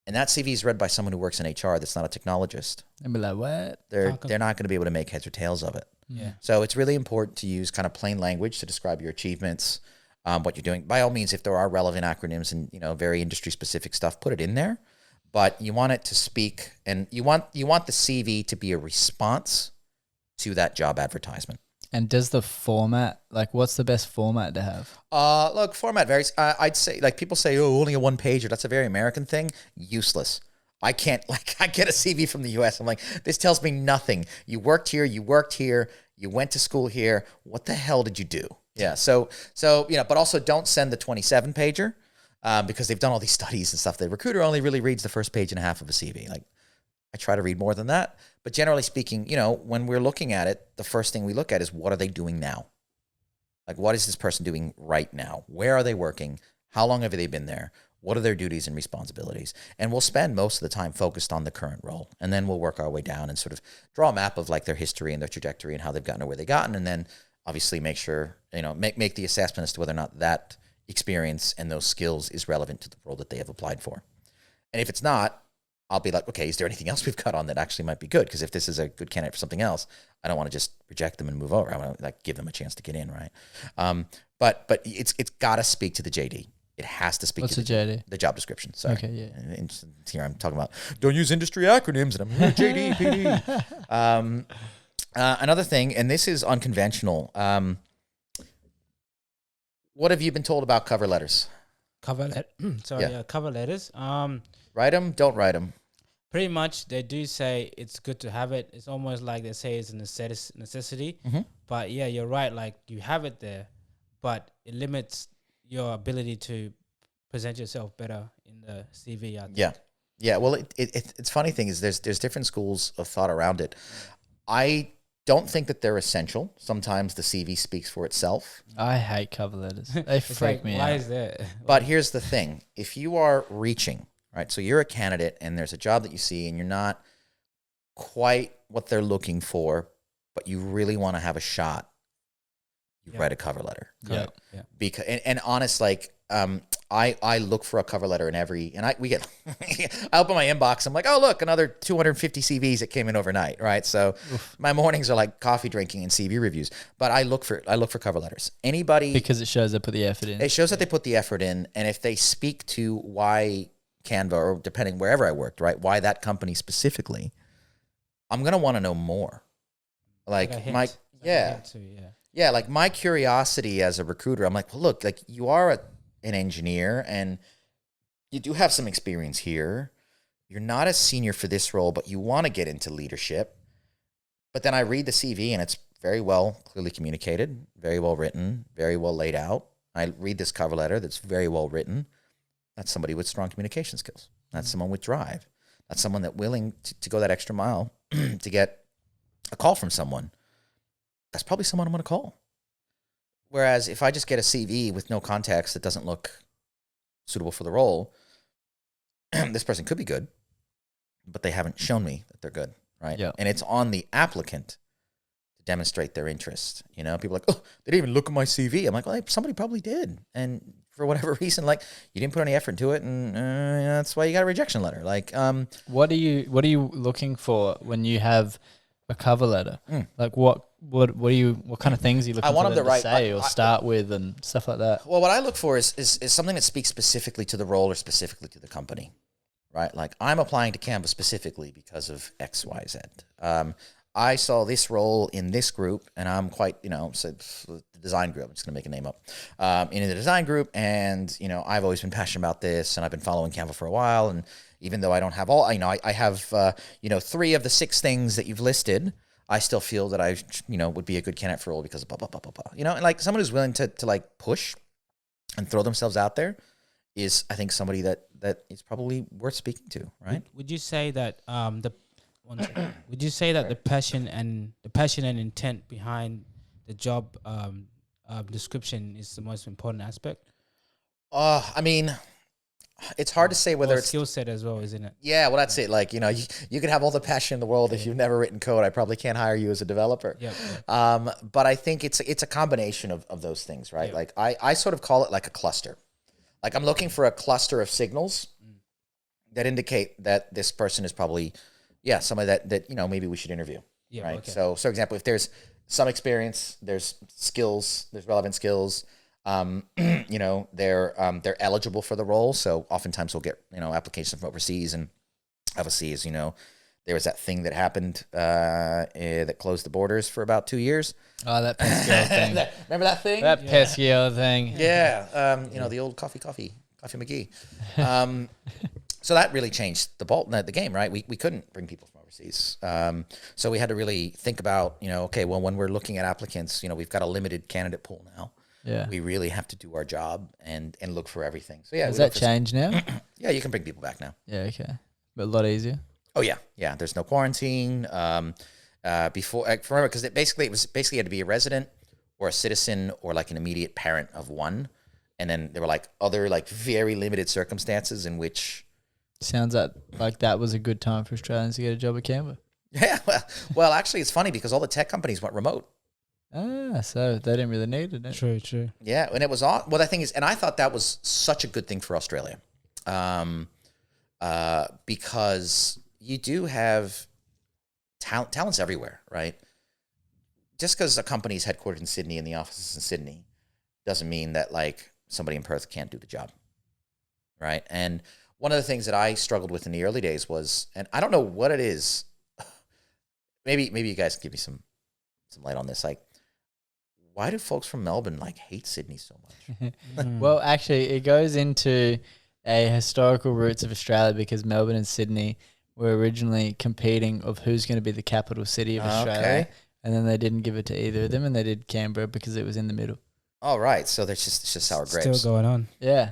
and that CV is read by someone who works in HR that's not a technologist, and be like, what? They're not going to be able to make heads or tails of it. Yeah. So it's really important to use kind of plain language to describe your achievements, what you're doing. By all means, if there are relevant acronyms and very industry specific stuff, put it in there. But you want it to speak, and you want the CV to be a response to that job advertisement. And does the format, like, what's the best format to have? Look, format varies. I'd say, like, people say, oh, only a one-pager. That's a very American thing. Useless. I get a CV from the U.S. I'm like, this tells me nothing. You worked here. You went to school here. What the hell did you do? Yeah. So but also don't send the 27-pager because they've done all these studies and stuff. The recruiter only really reads the first page and a half of a CV. Like, I try to read more than that. But generally speaking, when we're looking at it, the first thing we look at is, what are they doing now? Like, what is this person doing right now? Where are they working? How long have they been there? What are their duties and responsibilities? And we'll spend most of the time focused on the current role. And then we'll work our way down and sort of draw a map of like their history and their trajectory and how they've gotten to where they've gotten. And then obviously make sure, make the assessment as to whether or not that experience and those skills is relevant to the role that they have applied for. And if it's not, I'll be like, okay, is there anything else we've got on that actually might be good? Because if this is a good candidate for something else, I don't want to just reject them and move over. I want to give them a chance to get in, right? But it's got to speak to the JD. It has to speak to the JD? The job description. Sorry. Okay, yeah. And here I'm talking about, don't use industry acronyms, and I'm here, JD, PD. Another thing, and this is unconventional. What have you been told about cover letters? Cover letters. Write them, don't write them. Pretty much, they do say it's good to have it. It's almost like they say it's a necessity. Mm-hmm. But yeah, you're right. Like, you have it there, but it limits your ability to present yourself better in the CV. I think. Yeah, well, it's funny thing is there's different schools of thought around it. I don't think that they're essential. Sometimes the CV speaks for itself. I hate cover letters. They It's freak like, me why out. is that? But here's the thing. If you are reaching, right, so you're a candidate and there's a job that you see and you're not quite what they're looking for, but you really want to have a shot, you Yeah. write a cover letter. Yeah. Yeah. Because and honest, like I look for a cover letter in every, and we get I open my inbox, I'm like, oh look, another 250 CVs that came in overnight, right? So my mornings are like coffee drinking and CV reviews. But I look for cover letters. Anybody, Because it shows they put the effort in. it shows that they put the effort in, and if they speak to why Canva, or depending wherever I worked, right, why that company specifically, I'm gonna want to know more. Like a hint. my Like a yeah. hint too, yeah. Yeah, like my curiosity as a recruiter, I'm like, well, look, like you are an engineer and you do have some experience here. You're not as senior for this role, but you want to get into leadership. But then I read the CV and it's very well, clearly communicated, very well written, very well laid out. I read this cover letter that's very well written. That's somebody with strong communication skills. That's someone with drive. That's someone that's willing to go that extra mile to get a call from someone. That's probably someone I'm going to call. Whereas if I just get a CV with no context that doesn't look suitable for the role, this person could be good, but they haven't shown me that they're good, right? Yeah. And it's on the applicant to demonstrate their interest. You know, people are like, oh, they didn't even look at my CV. I'm like, well, somebody probably did. And for whatever reason, like you didn't put any effort into it, and that's why you got a rejection letter. Like, What are you looking for when you have a cover letter? Like what kind of things are you looking I want for them them to write- say or I- start with and stuff like that? well, what I look for is something that speaks specifically to the role or specifically to the company, right? Like I'm applying to Canva specifically because of X, Y, Z. I saw this role in this group, and I'm quite, so the design group. I'm just gonna make a name up. In the design group, and I've always been passionate about this, and I've been following Canva for a while. And even though I don't have all, I have 3 of the 6 things that you've listed. I still feel that I, would be a good candidate for a role because of blah, blah, blah, blah, blah. And like someone who's willing to like push and throw themselves out there is, I think, somebody that is probably worth speaking to, right? Would you say that would you say that the passion and intent behind the job description is the most important aspect? I mean, it's hard to say whether Or it's skill set as well, isn't it? yeah, well, that's it. Like, you could have all the passion in the world. If you've never written code, I probably can't hire you as a developer. Yep. But I think it's a combination of those things, right? Yeah. Like I sort of call it like a cluster. Like I'm looking for a cluster of signals that indicate that this person is probably, somebody that maybe we should interview. Yeah. Right. Okay. So for example, if there's some experience, there's skills, there's relevant skills. They're eligible for the role. So oftentimes we'll get applications from overseas, and obviously, as there was that thing that happened that closed the borders for about 2 years. Oh, that pesky thing. Remember that thing? That pesky old thing. Yeah. The old coffee McGee. So that really changed the game, right? We couldn't bring people from overseas. So we had to really think about, okay, well, when we're looking at applicants, we've got a limited candidate pool now. Yeah. We really have to do our job and look for everything. So yeah, Has we look that for changed now? yeah, you can bring people back now. Yeah, okay. But a lot easier. Oh yeah. There's no quarantine. Before, remember, because it basically had to be a resident or a citizen or like an immediate parent of one, and then there were like other like very limited circumstances in which. Sounds like that was a good time for Australians to get a job at Canva. Yeah, well, actually, it's funny because all the tech companies went remote. Ah, so they didn't really need it. True. Yeah, and it was all. Well, the thing is, and I thought that was such a good thing for Australia, because you do have talents everywhere, right? Just because a company is headquartered in Sydney and the office is in Sydney doesn't mean that like somebody in Perth can't do the job, right? And one of the things that I struggled with in the early days was, and I don't know what it is. Maybe you guys can give me some light on this. Like, why do folks from Melbourne like hate Sydney so much? Well, actually, it goes into a historical roots of Australia because Melbourne and Sydney were originally competing of who's going to be the capital city of Australia. Okay. And then they didn't give it to either of them, and they did Canberra because it was in the middle. All right, so it's just sour grapes. Still going on. Yeah.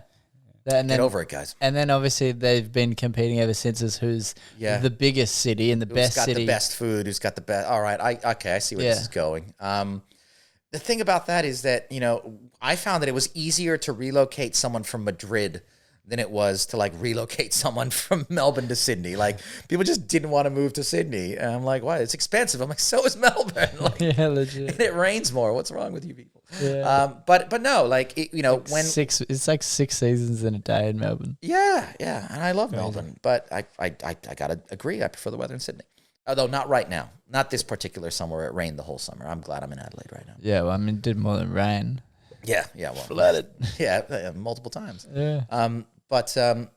And Get then, over it, guys. and then obviously they've been competing ever since as who's the biggest city and the Who's best got city. the best food? Who's got the best? All right, I see where this is going. The thing about that is that, I found that it was easier to relocate someone from Madrid than it was to like relocate someone from Melbourne to Sydney. Like people just didn't want to move to Sydney. And I'm like, why? It's expensive. I'm like, so is Melbourne. Like, Yeah, legit. and it rains more. What's wrong with you people? Yeah. But no, like, when It's like 6 seasons in a day in Melbourne. yeah, and I love Melbourne, but I gotta agree. I prefer the weather in Sydney. Although not right now, not this particular summer where it rained the whole summer. I'm glad I'm in Adelaide right now. Yeah, well, I mean, it did more than rain. Yeah, well, Flooded. Yeah, multiple times. Yeah. But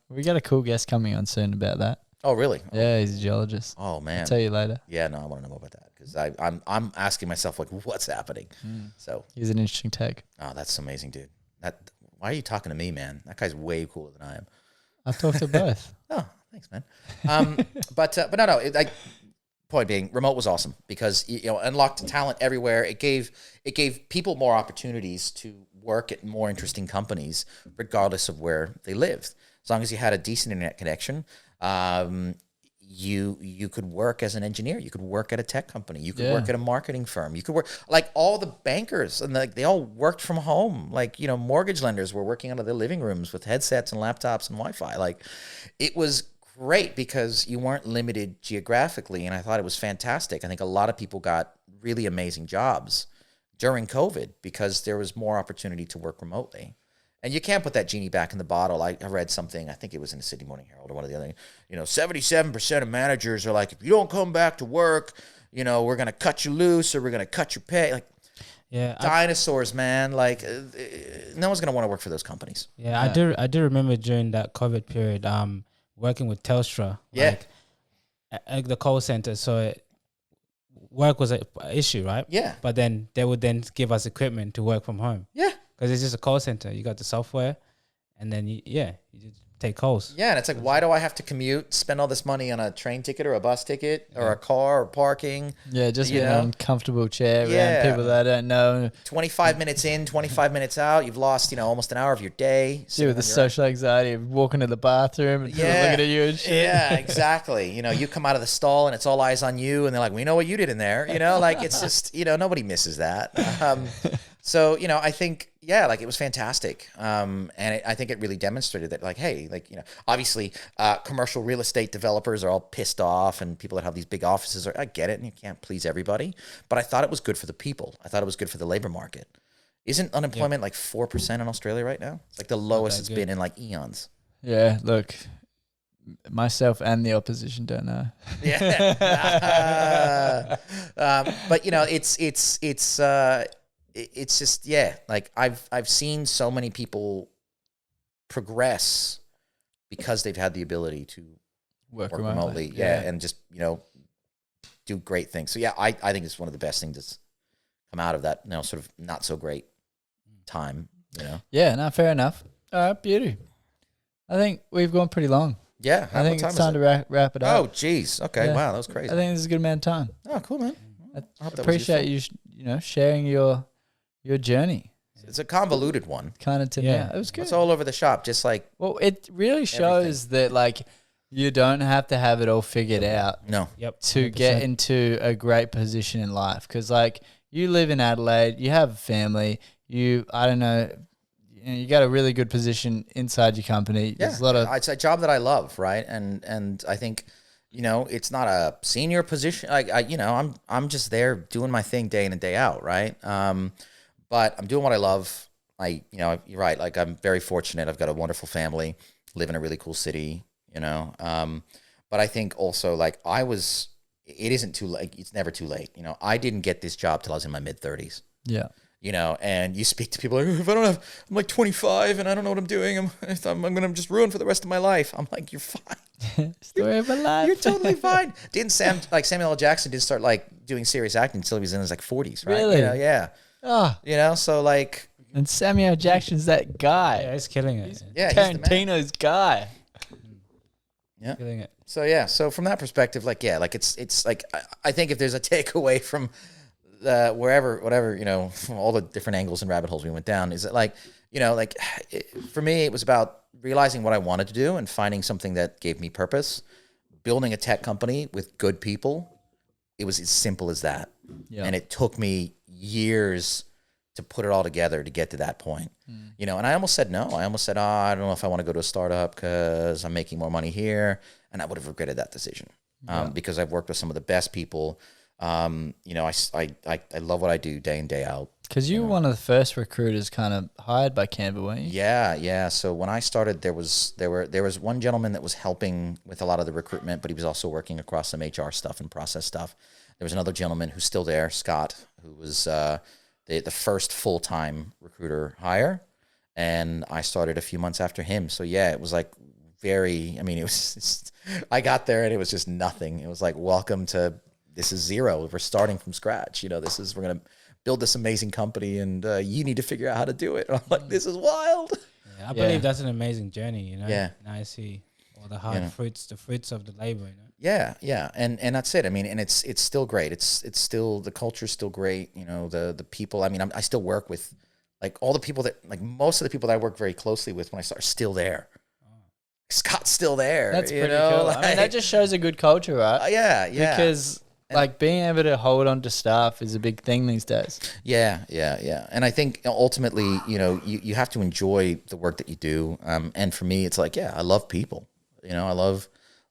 We got a cool guest coming on soon about that. oh really? Yeah, he's a geologist. Oh man. I'll tell you later. Yeah, no, I want to know more about that because I'm asking myself like, what's happening? So, He's an interesting take. oh, that's amazing, dude. Why are you talking to me, man? That guy's way cooler than I am. I've talked to both. Oh, thanks, man. But no. Point being, remote was awesome because unlocked talent everywhere. It gave people more opportunities to work at more interesting companies, regardless of where they lived. As long as you had a decent internet connection, you could work as an engineer. You could work at a tech company. You could work at a marketing firm. You could work like all the bankers, and like they all worked from home. Like mortgage lenders were working out of their living rooms with headsets and laptops and Wi-Fi. Like it was great because you weren't limited geographically, and I thought it was fantastic. I think a lot of people got really amazing jobs during COVID because there was more opportunity to work remotely. And you can't put that genie back in the bottle. I read something, I think it was in the Sydney Morning Herald or one of the other, 77% of managers are like, if you don't come back to work, we're going to cut you loose or we're going to cut your pay. Like, Yeah, dinosaurs, man. Like, no one's going to want to work for those companies. Yeah, I do remember during that COVID period, working with Telstra, like at the call center. So work was an issue, right? Yeah. But then they would then give us equipment to work from home. Yeah. Because it's just a call center. You got the software, and then you just take calls. Yeah, and it's like, why do I have to commute, spend all this money on a train ticket or a bus ticket or a car or parking? Yeah, just get an uncomfortable chair around people that I don't know. 25 minutes in, 25 minutes out. You've lost, almost an hour of your day. Yeah, with the social anxiety of walking to the bathroom and people looking at you and shit. Yeah, exactly. You come out of the stall and it's all eyes on you, and they're like, we know what you did in there. Like it's just, nobody misses that. So, I think, like it was fantastic. And I think it really demonstrated that like, hey, like, obviously commercial real estate developers are all pissed off and people that have these big offices I get it and you can't please everybody. But I thought it was good for the people. I thought it was good for the labor market. Isn't unemployment like 4% in Australia right now? It's like the lowest it's been in like eons. Yeah, look, myself and the opposition don't know. Yeah. But, it's just, like I've seen so many people progress because they've had the ability to work remotely. Yeah. And just, do great things. So I think it's one of the best things that's come out of that, sort of not so great time, Yeah, no, fair enough. All right, beauty. I think we've gone pretty long. Yeah. I think it's time to wrap it up. Oh, geez. Okay. Yeah. Wow. That was crazy. I think this is a good amount of time. Oh, cool, man. I appreciate you, sharing your journey. It's a convoluted one. Kind of to me. It was good. It's all over the shop, just like. Well, it really shows that like you don't have to have it all figured out. No. Yep. To 100%. Get into a great position in life, because like you live in Adelaide, you have a family, you got a really good position inside your company. Yeah, There's a lot of it's a job that I love, right? And I think it's not a senior position. I'm just there doing my thing day in and day out, right? But I'm doing what I love. You're right. Like I'm very fortunate. I've got a wonderful family, live in a really cool city, but I think also like it isn't too late. It's never too late. I didn't get this job till I was in my mid-30s. Yeah. And you speak to people like, if I'm like 25 and I don't know what I'm doing. I'm going to just ruin for the rest of my life. I'm like, you're fine. Story of my life. You're totally fine. Didn't Samuel L. Jackson didn't start like doing serious acting until he was in his like 40s, right? Really? Yeah. Oh. So like. And Samuel Jackson's that guy. Yeah, he's killing it. Yeah, Tarantino's guy. Yeah. Killing it. So from that perspective, like, like it's like, I think if there's a takeaway from whatever, all the different angles and rabbit holes we went down, is that like, for me, it was about realizing what I wanted to do and finding something that gave me purpose, building a tech company with good people. It was as simple as that. Yeah. And it took me years to put it all together to get to that point. You know, and I almost said no. I almost said, I don't know if I want to go to a startup because I'm making more money here. And I would have regretted that decision because I've worked with some of the best people. You know, I love what I do day in, day out. Because you were one of the first recruiters kind of hired by Canva, weren't you? Yeah. So when I started, there was one gentleman that was helping with a lot of the recruitment, but he was also working across some HR stuff and process stuff. There was another gentleman who's still there, Scott, who was the first full-time recruiter hire, and I started a few months after him. So yeah, it was like it was just, I got there and it was just nothing. It was like, welcome to, this is zero. We're starting from scratch. You know, we're going to build this amazing company and you need to figure out how to do it. And I'm like, this is wild. Yeah, I believe that's an amazing journey, you know? Yeah. And I see all the hard fruits, the fruits of the labor, you know? Yeah. And that's it. I mean, and it's still great. It's still, the culture's still great. You know, the people, I mean, I still work with like all the people that, like most of the people that I work very closely with when I start are still there. Scott's still there. That's you pretty know? cool. Like, I mean, that just shows a good culture, right? Yeah. Because like being able to hold on to staff is a big thing these days. Yeah. And I think ultimately, you know, you have to enjoy the work that you do. And for me, it's like, I love people. You know, I love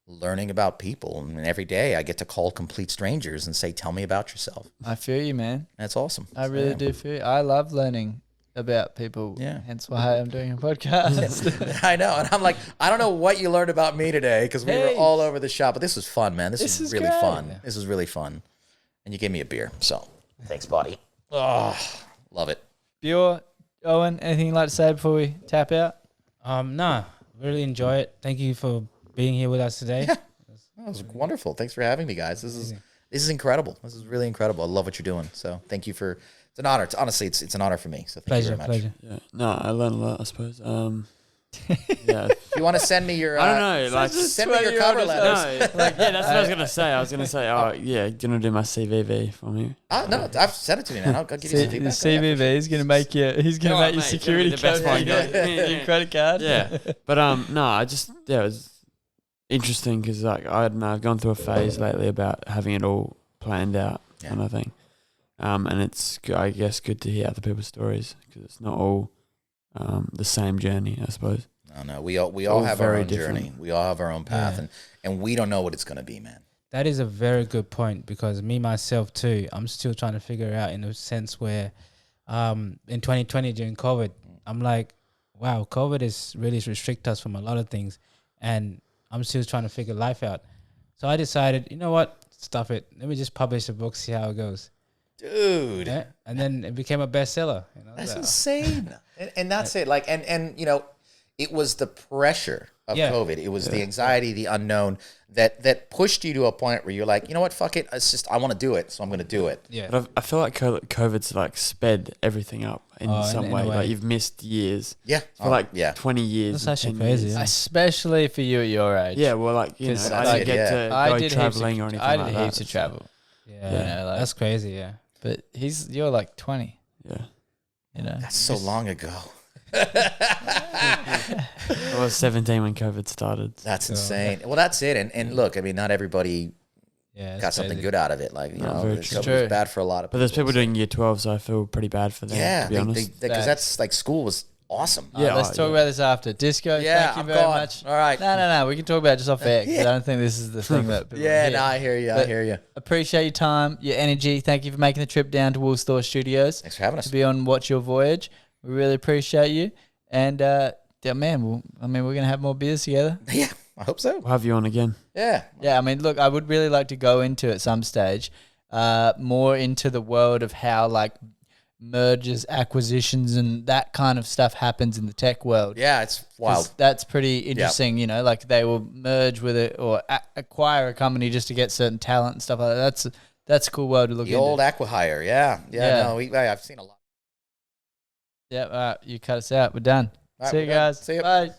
learning about people. And every day I get to call complete strangers and say, tell me about yourself. I feel you, man. That's awesome. I really do feel you. I love learning about people. Yeah. Hence why I'm doing a podcast. I know. And I'm like, I don't know what you learned about me today because we were Hey. all over the shop. But this was fun, man. This was really great. fun. This was really fun. And you gave me a beer. So thanks, buddy. Oh, love it. Bjorn, Owen, anything you'd like to say before we tap out? Nah, really enjoy it. Thank you for being here with us today. Yeah. That was wonderful. Thanks for having me, guys. This is incredible. This is really incredible. I love what you're doing. So thank you for. It's an honor. Honestly, it's an honor for me. So thank you very much. Pleasure. Yeah. No, I learned a lot, I suppose. Yeah. If you want to send me your, I don't know, like send me your cover letters. No, like that's what I was gonna say. I was gonna say, yeah, do you want to do my CVV for me? No, I've sent it to me, man. I'll give you some The feedback. CVV is going to make you. He's going to make your security the best code. one. Your credit card. Yeah, but no, it was interesting because like I've gone through a phase lately about having it all planned out kind of thing, and it's I guess good to hear other people's stories because it's not all the same journey, I suppose. No, we all have our own different. journey. We all have our own path, and we don't know what it's going to be, man. That is a very good point because me, myself too, I'm still trying to figure it out in a sense where in 2020 during COVID, I'm like, wow, COVID is really restrict us from a lot of things. And I'm still trying to figure life out. So I decided, you know what? Stuff it. Let me just publish a book, see how it goes. Dude. Yeah? And then it became a bestseller. You know, That's insane. And that's it. Like, and you know, it was the pressure of COVID. It was the anxiety, the unknown that pushed you to a point where you're like, you know what, fuck it. It's just, I want to do it. So I'm going to do it. Yeah. But I feel like COVID's like sped everything up in some way. Like you've missed years. Yeah. For 20 years. That's actually 10 crazy. years. Yeah. Especially for you at your age. Yeah, well, like, you know, 'Cause I like, didn't get to I go did traveling or anything I like did that. heaps of travel. Yeah. You know, like, That's crazy. Yeah. But you're like 20. Yeah. You know. That's so long ago. I was 17 when COVID started. That's insane. Well, that's it. And look, I mean, not everybody Yeah. got something good out of it. Like, you No, know, very it true. was bad for a lot of people. But there's people doing year 12, so I feel pretty bad for them, Yeah, to be honest. because that's like school was awesome. Yeah, Let's talk about this after. Disco, Yeah, thank you I'm very gone. much. All right. No. We can talk about it just off air. 'Cause I don't think this is the thing that people Yeah, hear. no, I hear you. I But- hear you. Appreciate your time, your energy. Thank you for making the trip down to Woolstore Studios Thanks for having us. to be on Watch Your Voyage. We really appreciate you. And, man, we're going to have more beers together. Yeah, I hope so. We'll have you on again. Yeah. Yeah, I mean, look, I would really like to go into at some stage more into the world of how, like, mergers, acquisitions, and that kind of stuff happens in the tech world. Yeah, it's 'Cause wild. that's pretty interesting, you know, like they will merge with it or acquire a company just to get certain talent and stuff like that. That's a cool world to look The into. old Acquihire. Yeah. Yeah. No, I've seen a lot. Yeah, all right, you cut us out. We're done. All right, See we're you done. guys. See ya. Bye.